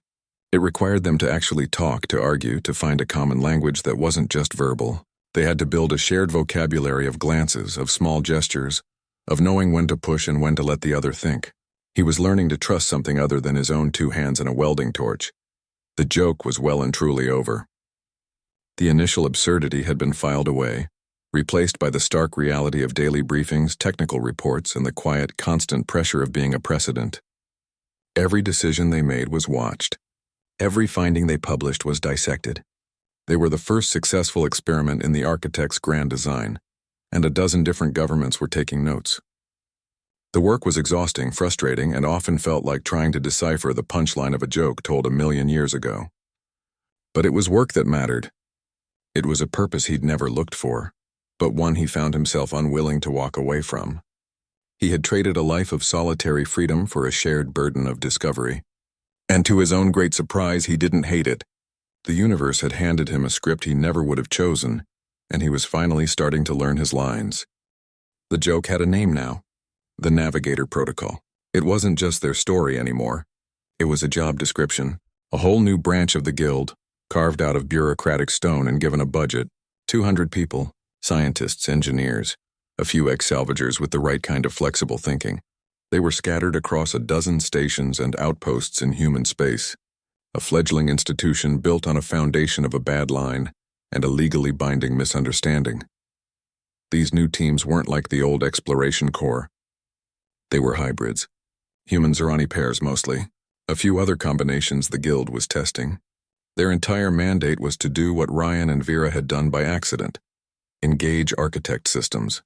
It required them to actually talk, to argue, to find a common language that wasn't just verbal. They had to build a shared vocabulary of glances, of small gestures, of knowing when to push and when to let the other think. He was learning to trust something other than his own 2 hands and a welding torch. The joke was well and truly over. The initial absurdity had been filed away, replaced by the stark reality of daily briefings, technical reports, and the quiet, constant pressure of being a precedent. Every decision they made was watched. Every finding they published was dissected. They were the first successful experiment in the architect's grand design, and a dozen different governments were taking notes. The work was exhausting, frustrating, and often felt like trying to decipher the punchline of a joke told 1,000,000 years ago. But it was work that mattered. It was a purpose he'd never looked for, but one he found himself unwilling to walk away from. He had traded a life of solitary freedom for a shared burden of discovery. And to his own great surprise, he didn't hate it. The universe had handed him a script he never would have chosen, and he was finally starting to learn his lines. The joke had a name now. The Navigator Protocol. It wasn't just their story anymore. It was a job description, a whole new branch of the guild, carved out of bureaucratic stone and given a budget. 200 people, scientists, engineers, a few ex-salvagers with the right kind of flexible thinking. They were scattered across a dozen stations and outposts in human space, a fledgling institution built on a foundation of a bad line and a legally binding misunderstanding. These new teams weren't like the old exploration corps. They were hybrids. Human-Zerani pairs mostly, a few other combinations the guild was testing. Their entire mandate was to do what Ryan and Vera had done by accident: engage architect systems,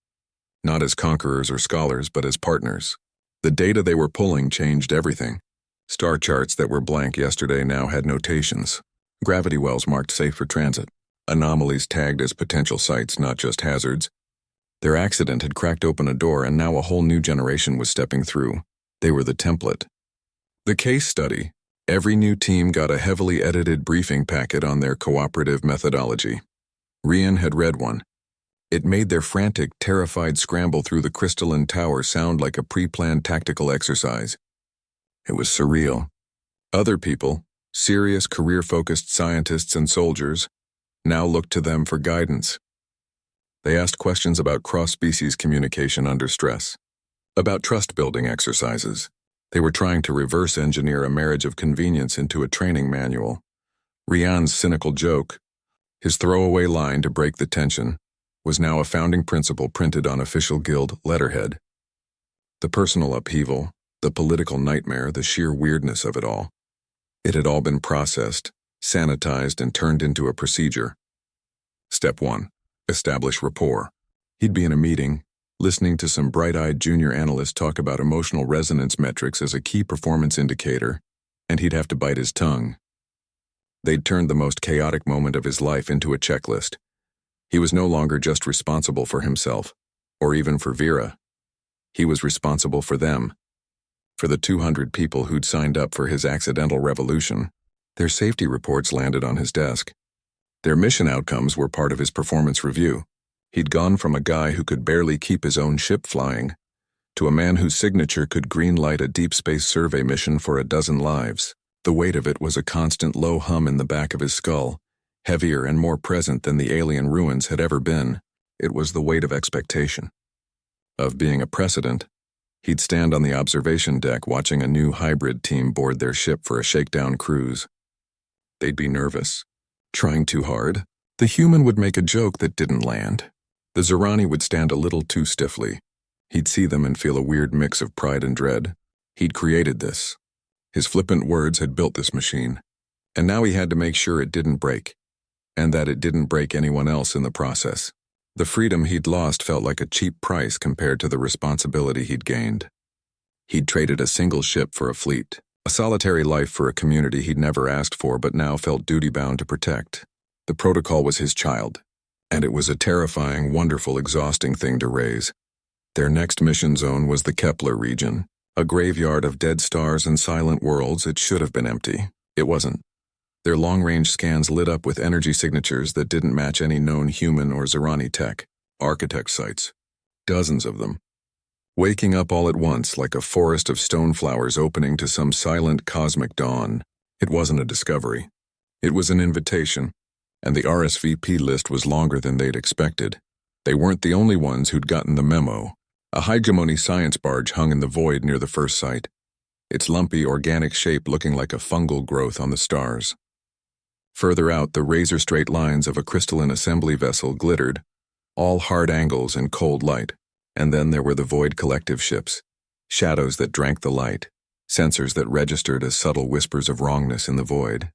not as conquerors or scholars, but as partners. The data they were pulling changed everything. Star charts that were blank yesterday now had notations. Gravity wells marked safe for transit. Anomalies tagged as potential sites, not just hazards. Their accident had cracked open a door, and now a whole new generation was stepping through. They were the template. The case study. Every new team got a heavily edited briefing packet on their cooperative methodology. Rian had read one. It made their frantic, terrified scramble through the crystalline tower sound like a pre-planned tactical exercise. It was surreal. Other people, serious career-focused scientists and soldiers, now looked to them for guidance. They asked questions about cross-species communication under stress, about trust-building exercises. They were trying to reverse engineer a marriage of convenience into a training manual. Rian's cynical joke, his throwaway line to break the tension, was now a founding principle printed on official guild letterhead. The personal upheaval, the political nightmare, the sheer weirdness of it all. It had all been processed, sanitized, and turned into a procedure. Step 1. Establish rapport. He'd be in a meeting, listening to some bright-eyed junior analysts talk about emotional resonance metrics as a key performance indicator, and he'd have to bite his tongue. They'd turned the most chaotic moment of his life into a checklist. He was no longer just responsible for himself, or even for Vera. He was responsible for them, for the 200 people who'd signed up for his accidental revolution. Their safety reports landed on his desk. Their mission outcomes were part of his performance review. He'd gone from a guy who could barely keep his own ship flying to a man whose signature could greenlight a deep space survey mission for a dozen lives. The weight of it was a constant low hum in the back of his skull, heavier and more present than the alien ruins had ever been. It was the weight of expectation. Of being a precedent. He'd stand on the observation deck watching a new hybrid team board their ship for a shakedown cruise. They'd be nervous, trying too hard. The human would make a joke that didn't land. The Zerani would stand a little too stiffly. He'd see them and feel a weird mix of pride and dread. He'd created this. His flippant words had built this machine. And now he had to make sure it didn't break. And that it didn't break anyone else in the process. The freedom he'd lost felt like a cheap price compared to the responsibility he'd gained. He'd traded a single ship for a fleet, a solitary life for a community he'd never asked for but now felt duty-bound to protect. The protocol was his child, and it was a terrifying, wonderful, exhausting thing to raise. Their next mission zone was the Kepler region, a graveyard of dead stars and silent worlds. It should have been empty. It wasn't. Their long-range scans lit up with energy signatures that didn't match any known human or Zerani tech, architect sites. Dozens of them. Waking up all at once like a forest of stone flowers opening to some silent cosmic dawn. It wasn't a discovery. It was an invitation, and the RSVP list was longer than they'd expected. They weren't the only ones who'd gotten the memo. A hegemony science barge hung in the void near the first site, its lumpy organic shape looking like a fungal growth on the stars. Further out, the razor-straight lines of a crystalline assembly vessel glittered, all hard angles and cold light. And then there were the Void Collective ships, shadows that drank the light, sensors that registered as subtle whispers of wrongness in the void.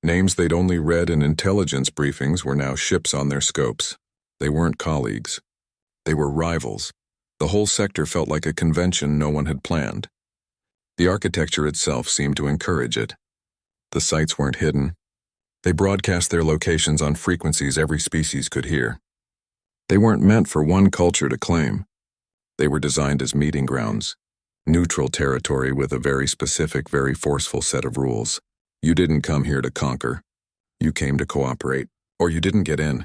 Names they'd only read in intelligence briefings were now ships on their scopes. They weren't colleagues. They were rivals. The whole sector felt like a convention no one had planned. The architecture itself seemed to encourage it. The sites weren't hidden. They broadcast their locations on frequencies every species could hear. They weren't meant for one culture to claim. They were designed as meeting grounds, neutral territory with a very specific, very forceful set of rules. You didn't come here to conquer. You came to cooperate, or you didn't get in.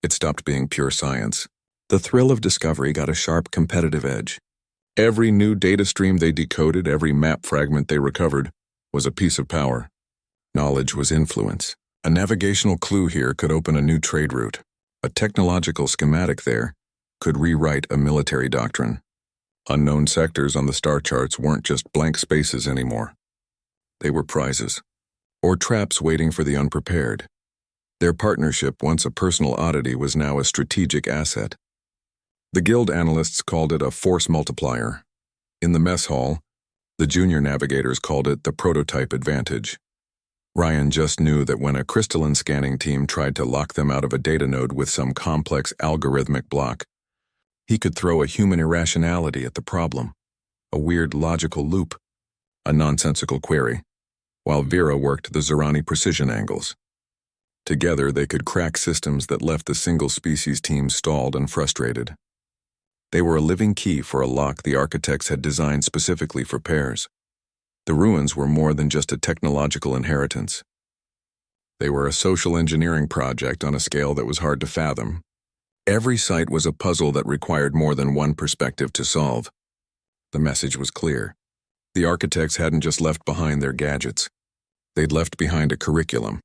It stopped being pure science. The thrill of discovery got a sharp competitive edge. Every new data stream they decoded, every map fragment they recovered, was a piece of power. Knowledge was influence. A navigational clue here could open a new trade route. A technological schematic there could rewrite a military doctrine. Unknown sectors on the star charts weren't just blank spaces anymore. They were prizes, or traps waiting for the unprepared. Their partnership, once a personal oddity, was now a strategic asset. The guild analysts called it a force multiplier. In the mess hall, the junior navigators called it the prototype advantage. Ryan just knew that when a crystalline scanning team tried to lock them out of a data node with some complex algorithmic block, he could throw a human irrationality at the problem, a weird logical loop, a nonsensical query, while Vera worked the Zerani precision angles. Together, they could crack systems that left the single-species team stalled and frustrated. They were a living key for a lock the architects had designed specifically for pairs. The ruins were more than just a technological inheritance. They were a social engineering project on a scale that was hard to fathom. Every site was a puzzle that required more than one perspective to solve. The message was clear. The architects hadn't just left behind their gadgets. They'd left behind a curriculum,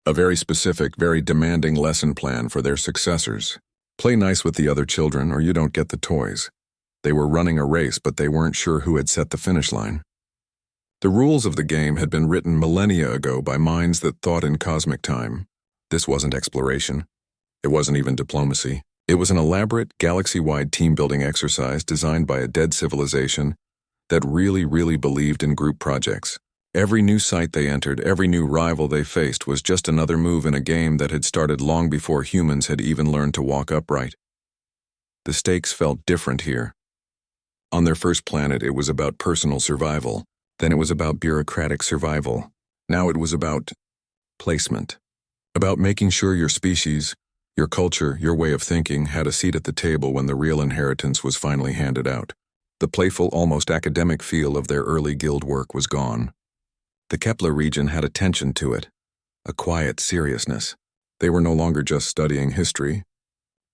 a very specific, very demanding lesson plan for their successors. Play nice with the other children or you don't get the toys. They were running a race, but they weren't sure who had set the finish line. The rules of the game had been written millennia ago by minds that thought in cosmic time. This wasn't exploration. It wasn't even diplomacy. It was an elaborate, galaxy-wide team-building exercise designed by a dead civilization that really, really believed in group projects. Every new site they entered, every new rival they faced was just another move in a game that had started long before humans had even learned to walk upright. The stakes felt different here. On their first planet, it was about personal survival. Then it was about bureaucratic survival. Now it was about placement. About making sure your species, your culture, your way of thinking had a seat at the table when the real inheritance was finally handed out. The playful, almost academic feel of their early guild work was gone. The Kepler region had a tension to it, a quiet seriousness. They were no longer just studying history.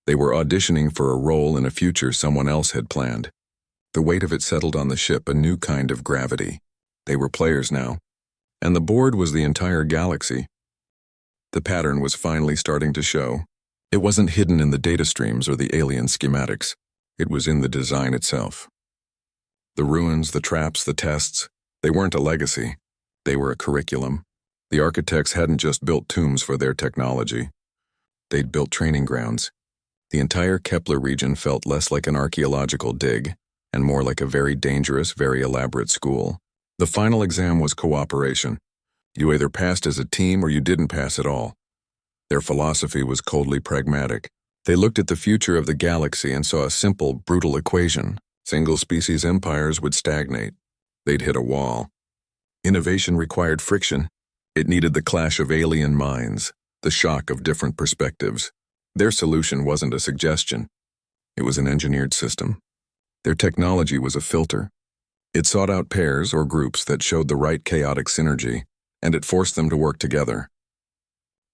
They were auditioning for a role in a future someone else had planned. The weight of it settled on the ship, a new kind of gravity. They were players now, and the board was the entire galaxy. The pattern was finally starting to show. It wasn't hidden in the data streams or the alien schematics. It was in the design itself. The ruins, the traps, the tests, they weren't a legacy. They were a curriculum. The architects hadn't just built tombs for their technology. They'd built training grounds. The entire Kepler region felt less like an archaeological dig and more like a very dangerous, very elaborate school. The final exam was cooperation. You either passed as a team or you didn't pass at all. Their philosophy was coldly pragmatic. They looked at the future of the galaxy and saw a simple, brutal equation. Single-species empires would stagnate. They'd hit a wall. Innovation required friction. It needed the clash of alien minds, the shock of different perspectives. Their solution wasn't a suggestion. It was an engineered system. Their technology was a filter. It sought out pairs or groups that showed the right chaotic synergy, and it forced them to work together.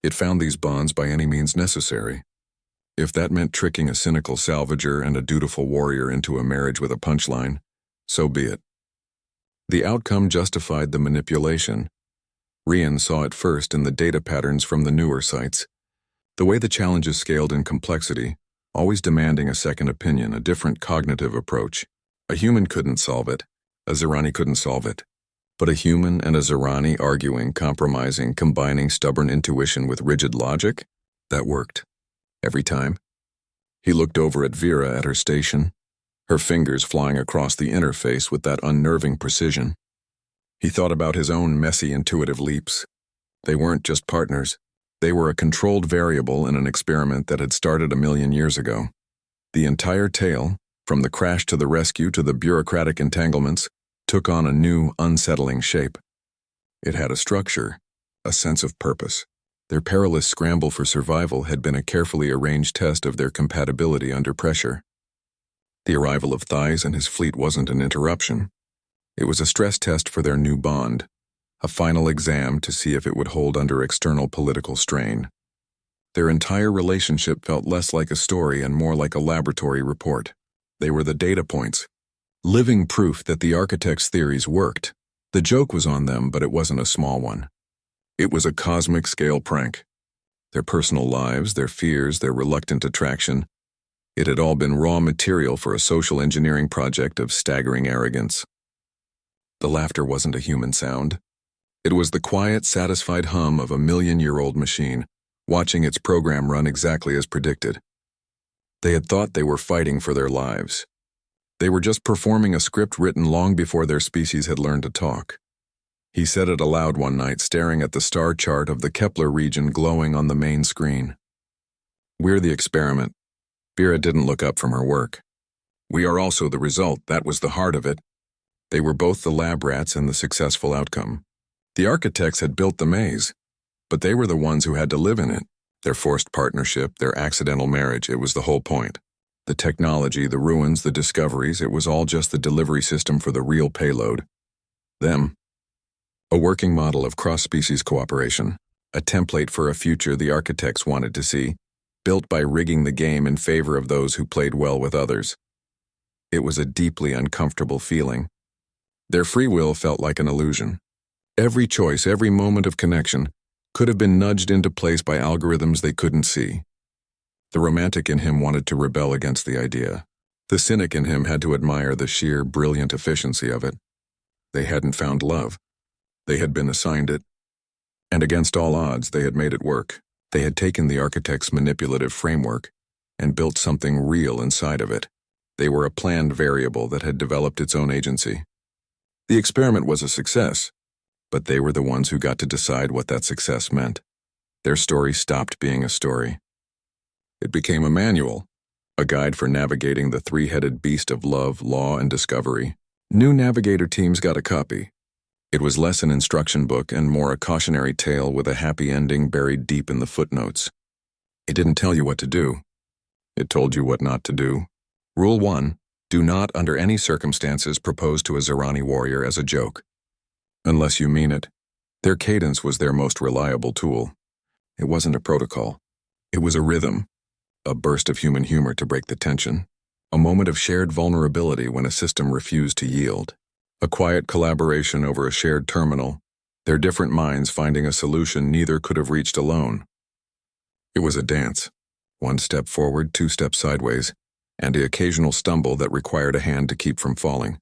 It found these bonds by any means necessary. If that meant tricking a cynical salvager and a dutiful warrior into a marriage with a punchline, so be it. The outcome justified the manipulation. Rian saw it first in the data patterns from the newer sites. The way the challenges scaled in complexity, always demanding a second opinion, a different cognitive approach. A human couldn't solve it. A Zerani couldn't solve it. But a human and a Zerani arguing, compromising, combining stubborn intuition with rigid logic? That worked. Every time. He looked over at Vera at her station, her fingers flying across the interface with that unnerving precision. He thought about his own messy intuitive leaps. They weren't just partners. They were a controlled variable in an experiment that had started 1,000,000 years ago. The entire tale, from the crash to the rescue to the bureaucratic entanglements, took on a new, unsettling shape. It had a structure, a sense of purpose. Their perilous scramble for survival had been a carefully arranged test of their compatibility under pressure. The arrival of Thighs and his fleet wasn't an interruption. It was a stress test for their new bond, a final exam to see if it would hold under external political strain. Their entire relationship felt less like a story and more like a laboratory report. They were the data points, living proof that the architect's theories worked. The joke was on them, but it wasn't a small one. It was a cosmic-scale prank. Their personal lives, their fears, their reluctant attraction, it had all been raw material for a social engineering project of staggering arrogance. The laughter wasn't a human sound. It was the quiet, satisfied hum of a 1,000,000-year-old machine, watching its program run exactly as predicted. They had thought they were fighting for their lives. They were just performing a script written long before their species had learned to talk. He said it aloud one night, staring at the star chart of the Kepler region glowing on the main screen. "We're the experiment." Vera didn't look up from her work. "We are also the result, that was the heart of it." They were both the lab rats and the successful outcome. The architects had built the maze, but they were the ones who had to live in it. Their forced partnership, their accidental marriage, it was the whole point. The technology, the ruins, the discoveries, it was all just the delivery system for the real payload. Them. A working model of cross-species cooperation, a template for a future the architects wanted to see, built by rigging the game in favor of those who played well with others. It was a deeply uncomfortable feeling. Their free will felt like an illusion. Every choice, every moment of connection, could have been nudged into place by algorithms they couldn't see. The romantic in him wanted to rebel against the idea. The cynic in him had to admire the sheer, brilliant efficiency of it. They hadn't found love. They had been assigned it. And against all odds, they had made it work. They had taken the architect's manipulative framework and built something real inside of it. They were a planned variable that had developed its own agency. The experiment was a success, but they were the ones who got to decide what that success meant. Their story stopped being a story. It became a manual, a guide for navigating the three-headed beast of love, law, and discovery. New navigator teams got a copy. It was less an instruction book and more a cautionary tale with a happy ending buried deep in the footnotes. It didn't tell you what to do. It told you what not to do. Rule 1, do not under any circumstances propose to a Zerani warrior as a joke. Unless you mean it. Their cadence was their most reliable tool. It wasn't a protocol. It was a rhythm, a burst of human humor to break the tension, a moment of shared vulnerability when a system refused to yield, a quiet collaboration over a shared terminal, their different minds finding a solution neither could have reached alone. It was a dance, 1 step forward, 2 steps sideways, and the occasional stumble that required a hand to keep from falling.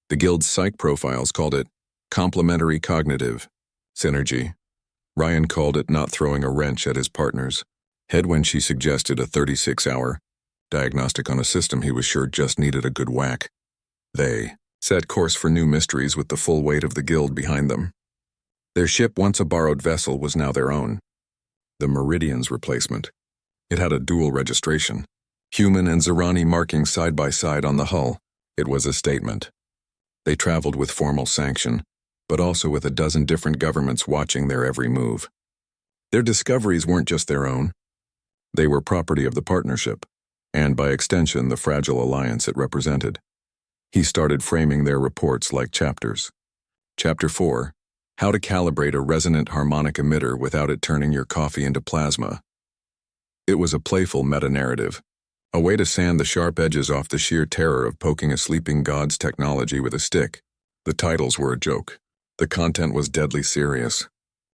The guild's psych profiles called it complementary cognitive synergy. Ryan called it not throwing a wrench at his partners. Head when she suggested a 36-hour diagnostic on a system he was sure just needed a good whack. They set course for new mysteries with the full weight of the guild behind them. Their ship, once a borrowed vessel, was now their own. The Meridian's replacement. It had a dual registration, human and Zerani markings side by side on the hull. It was a statement. They traveled with formal sanction, but also with a dozen different governments watching their every move. Their discoveries weren't just their own. They were property of the partnership, and by extension the fragile alliance it represented. He started framing their reports like chapters. Chapter 4, How to Calibrate a Resonant Harmonic Emitter Without It Turning Your Coffee into Plasma. It was a playful meta-narrative, a way to sand the sharp edges off the sheer terror of poking a sleeping god's technology with a stick. The titles were a joke. The content was deadly serious.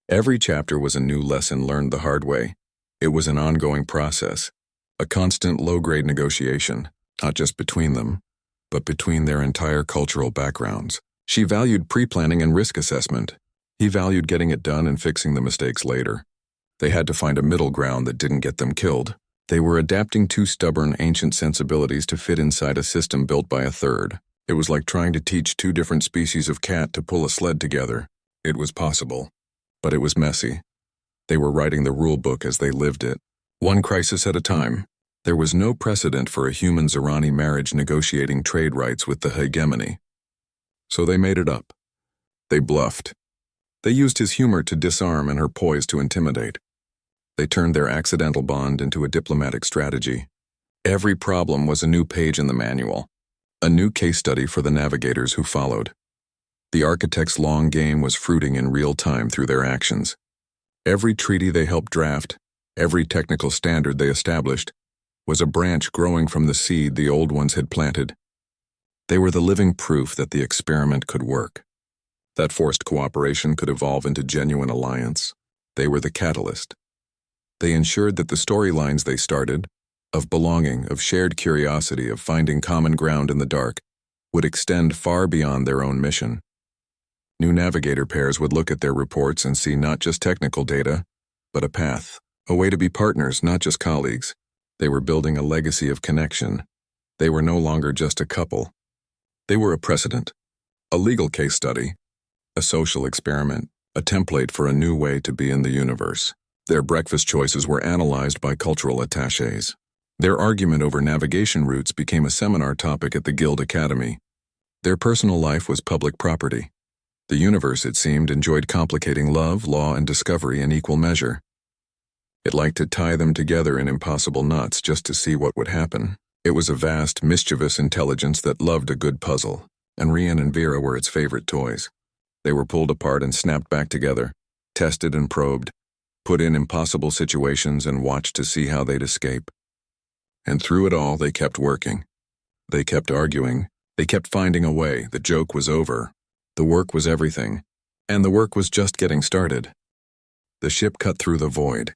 Every chapter was a new lesson learned the hard way. It was an ongoing process, a constant low-grade negotiation, not just between them, but between their entire cultural backgrounds. She valued pre-planning and risk assessment. He valued getting it done and fixing the mistakes later. They had to find a middle ground that didn't get them killed. They were adapting two stubborn, ancient sensibilities to fit inside a system built by a third. It was like trying to teach two different species of cat to pull a sled together. It was possible, but it was messy. They were writing the rule book as they lived it, one crisis at a time. There was no precedent for a human Zerani marriage negotiating trade rights with the hegemony. So they made it up. They bluffed. They used his humor to disarm and her poise to intimidate. They turned their accidental bond into a diplomatic strategy. Every problem was a new page in the manual, a new case study for the navigators who followed. The architect's long game was fruiting in real time through their actions. Every treaty they helped draft, every technical standard they established, was a branch growing from the seed the old ones had planted. They were the living proof that the experiment could work, that forced cooperation could evolve into genuine alliance. They were the catalyst. They ensured that the storylines they started, of belonging, of shared curiosity, of finding common ground in the dark, would extend far beyond their own mission. New navigator pairs would look at their reports and see not just technical data, but a path, a way to be partners, not just colleagues. They were building a legacy of connection. They were no longer just a couple. They were a precedent, a legal case study, a social experiment, a template for a new way to be in the universe. Their breakfast choices were analyzed by cultural attachés. Their argument over navigation routes became a seminar topic at the Guild Academy. Their personal life was public property. The universe, it seemed, enjoyed complicating love, law, and discovery in equal measure. It liked to tie them together in impossible knots just to see what would happen. It was a vast, mischievous intelligence that loved a good puzzle, and Rian and Vera were its favorite toys. They were pulled apart and snapped back together, tested and probed, put in impossible situations and watched to see how they'd escape. And through it all, they kept working. They kept arguing. They kept finding a way. The joke was over. The work was everything. And the work was just getting started. The ship cut through the void.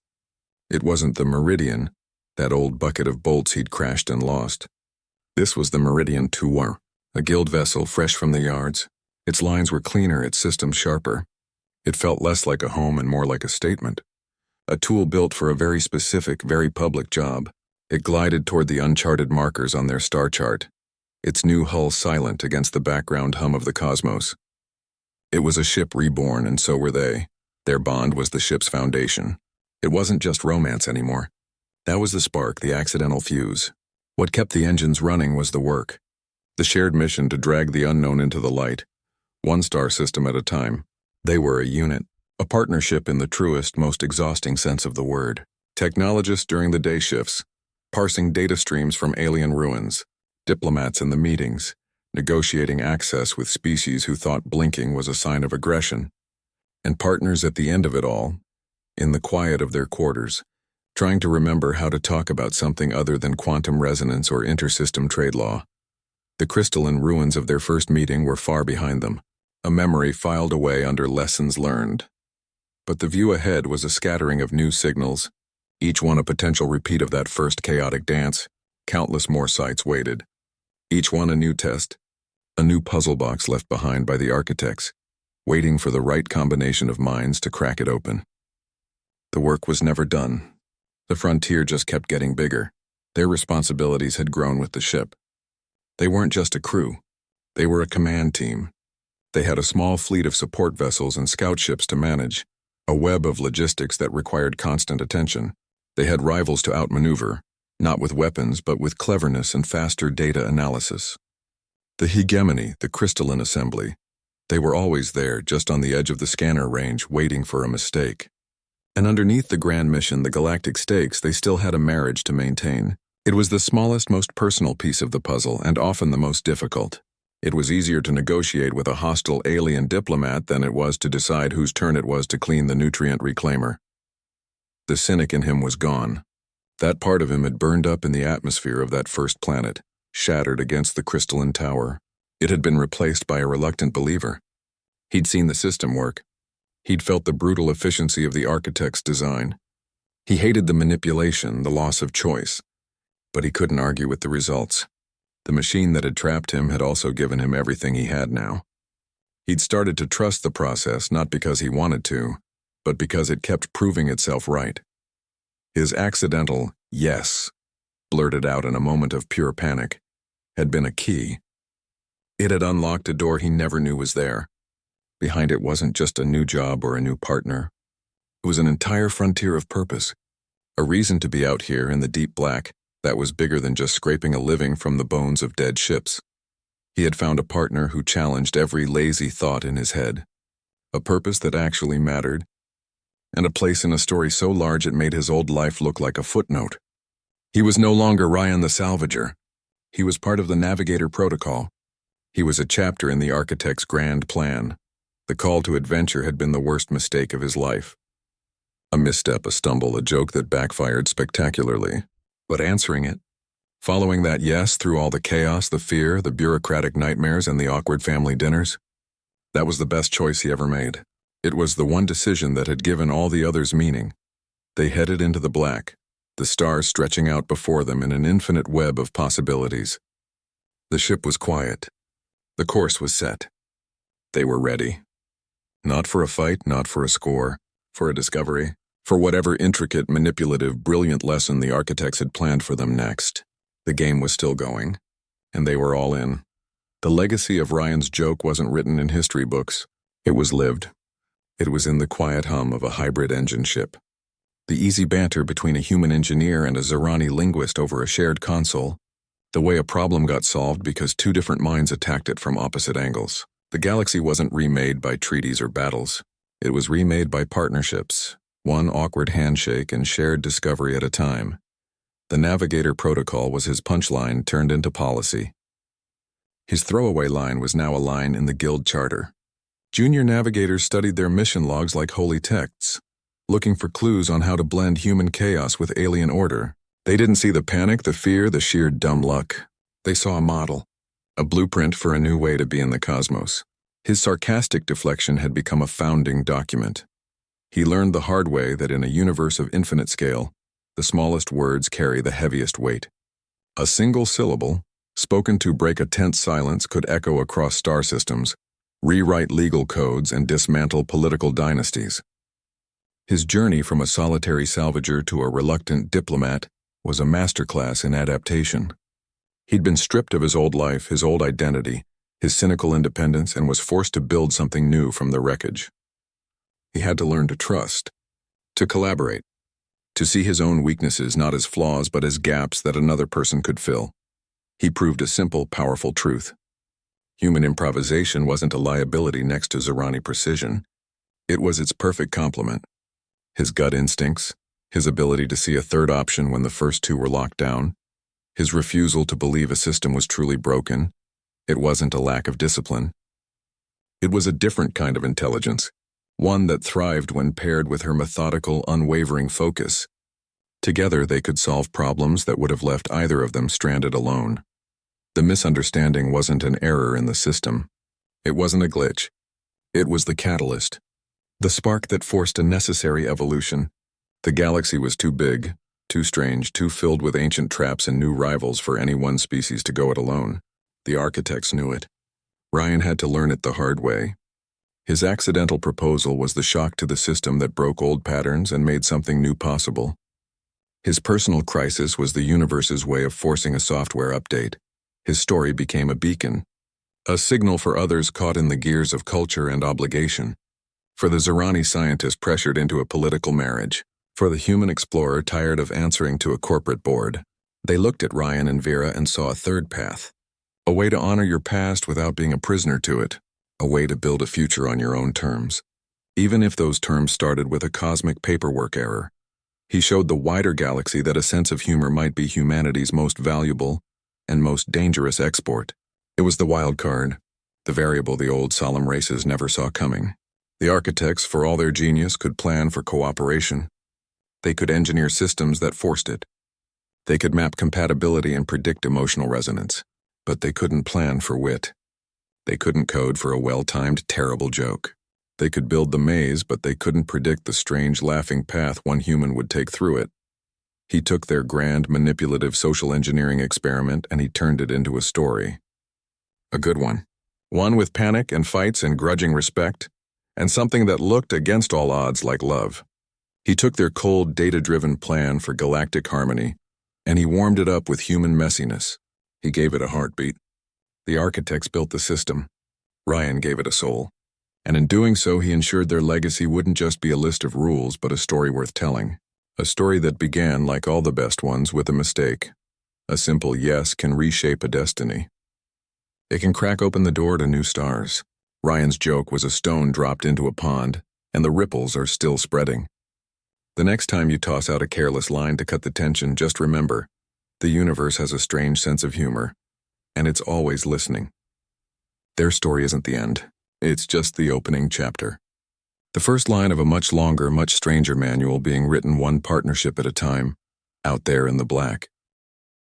It wasn't the Meridian, that old bucket of bolts he'd crashed and lost. This was the Meridian II, a guild vessel fresh from the yards. Its lines were cleaner, its systems sharper. It felt less like a home and more like a statement. A tool built for a very specific, very public job. It glided toward the uncharted markers on their star chart, its new hull silent against the background hum of the cosmos. It was a ship reborn, and so were they. Their bond was the ship's foundation. It wasn't just romance anymore. That was the spark, the accidental fuse. What kept the engines running was the work. The shared mission to drag the unknown into the light, one star system at a time. They were a unit, a partnership in the truest, most exhausting sense of the word. Technologists during the day shifts, parsing data streams from alien ruins, diplomats in the meetings, negotiating access with species who thought blinking was a sign of aggression, and partners at the end of it all, in the quiet of their quarters, trying to remember how to talk about something other than quantum resonance or intersystem trade law. The crystalline ruins of their first meeting were far behind them, a memory filed away under lessons learned. But the view ahead was a scattering of new signals, each one a potential repeat of that first chaotic dance. Countless more sites waited. Each one a new test, a new puzzle box left behind by the architects, waiting for the right combination of minds to crack it open. The work was never done. The frontier just kept getting bigger. Their responsibilities had grown with the ship. They weren't just a crew. They were a command team. They had a small fleet of support vessels and scout ships to manage, a web of logistics that required constant attention. They had rivals to outmaneuver, not with weapons but with cleverness and faster data analysis. The hegemony, the crystalline assembly, they were always there, just on the edge of the scanner range, waiting for a mistake. And underneath the grand mission, the galactic stakes, they still had a marriage to maintain. It was the smallest, most personal piece of the puzzle, and often the most difficult. It was easier to negotiate with a hostile alien diplomat than it was to decide whose turn it was to clean the nutrient reclaimer. The cynic in him was gone. That part of him had burned up in the atmosphere of that first planet, shattered against the crystalline tower. It had been replaced by a reluctant believer. He'd seen the system work. He'd felt the brutal efficiency of the architect's design. He hated the manipulation, the loss of choice. But he couldn't argue with the results. The machine that had trapped him had also given him everything he had now. He'd started to trust the process not because he wanted to, but because it kept proving itself right. His accidental yes, blurted out in a moment of pure panic, had been a key. It had unlocked a door he never knew was there. Behind it wasn't just a new job or a new partner. It was an entire frontier of purpose, a reason to be out here in the deep black that was bigger than just scraping a living from the bones of dead ships. He had found a partner who challenged every lazy thought in his head, a purpose that actually mattered, and a place in a story so large it made his old life look like a footnote. He was no longer Ryan the Salvager. He was part of the Navigator Protocol. He was a chapter in the architect's grand plan. The call to adventure had been the worst mistake of his life. A misstep, a stumble, a joke that backfired spectacularly. But answering it, following that yes through all the chaos, the fear, the bureaucratic nightmares, and the awkward family dinners, that was the best choice he ever made. It was the one decision that had given all the others meaning. They headed into the black, the stars stretching out before them in an infinite web of possibilities. The ship was quiet. The course was set. They were ready. Not for a fight, not for a score, for a discovery, for whatever intricate, manipulative, brilliant lesson the architects had planned for them next. The game was still going, and they were all in. The legacy of Ryan's joke wasn't written in history books. It was lived. It was in the quiet hum of a hybrid engine ship. The easy banter between a human engineer and a Zerani linguist over a shared console. The way a problem got solved because two different minds attacked it from opposite angles. The galaxy wasn't remade by treaties or battles. It was remade by partnerships, one awkward handshake and shared discovery at a time. The Navigator Protocol was his punchline turned into policy. His throwaway line was now a line in the Guild Charter. Junior navigators studied their mission logs like holy texts, looking for clues on how to blend human chaos with alien order. They didn't see the panic, the fear, the sheer dumb luck. They saw a model, a blueprint for a new way to be in the cosmos. His sarcastic deflection had become a founding document. He learned the hard way that in a universe of infinite scale, the smallest words carry the heaviest weight. A single syllable, spoken to break a tense silence, could echo across star systems, rewrite legal codes, and dismantle political dynasties. His journey from a solitary salvager to a reluctant diplomat was a masterclass in adaptation. He'd been stripped of his old life, his old identity, his cynical independence, and was forced to build something new from the wreckage. He had to learn to trust, to collaborate, to see his own weaknesses not as flaws but as gaps that another person could fill. He proved a simple, powerful truth. Human improvisation wasn't a liability next to Zerani precision. It was its perfect complement. His gut instincts, his ability to see a third option when the first two were locked down, his refusal to believe a system was truly broken. It wasn't a lack of discipline. It was a different kind of intelligence, one that thrived when paired with her methodical, unwavering focus. Together they could solve problems that would have left either of them stranded alone. The misunderstanding wasn't an error in the system. It wasn't a glitch. It was the catalyst, the spark that forced a necessary evolution. The galaxy was too big, too strange, too filled with ancient traps and new rivals for any one species to go it alone. The architects knew it. Ryan had to learn it the hard way. His accidental proposal was the shock to the system that broke old patterns and made something new possible. His personal crisis was the universe's way of forcing a software update. His story became a beacon, a signal for others caught in the gears of culture and obligation. For the Zerani scientist pressured into a political marriage. For the human explorer tired of answering to a corporate board. They looked at Ryan and Vera and saw a third path. A way to honor your past without being a prisoner to it. A way to build a future on your own terms. Even if those terms started with a cosmic paperwork error. He showed the wider galaxy that a sense of humor might be humanity's most valuable and most dangerous export. It was the wild card, the variable the old solemn races never saw coming. The architects, for all their genius, could plan for cooperation. They could engineer systems that forced it. They could map compatibility and predict emotional resonance. But they couldn't plan for wit. They couldn't code for a well-timed, terrible joke. They could build the maze, but they couldn't predict the strange, laughing path one human would take through it. He took their grand, manipulative social engineering experiment and he turned it into a story. A good one. One with panic and fights and grudging respect, and something that looked against all odds like love. He took their cold, data-driven plan for galactic harmony, and he warmed it up with human messiness. He gave it a heartbeat. The architects built the system. Ryan gave it a soul. And in doing so, he ensured their legacy wouldn't just be a list of rules, but a story worth telling. A story that began, like all the best ones, with a mistake. A simple yes can reshape a destiny. It can crack open the door to new stars. Ryan's joke was a stone dropped into a pond, and the ripples are still spreading. The next time you toss out a careless line to cut the tension, just remember, the universe has a strange sense of humor, and it's always listening. Their story isn't the end. It's just the opening chapter. The first line of a much longer, much stranger manual being written one partnership at a time, out there in the black.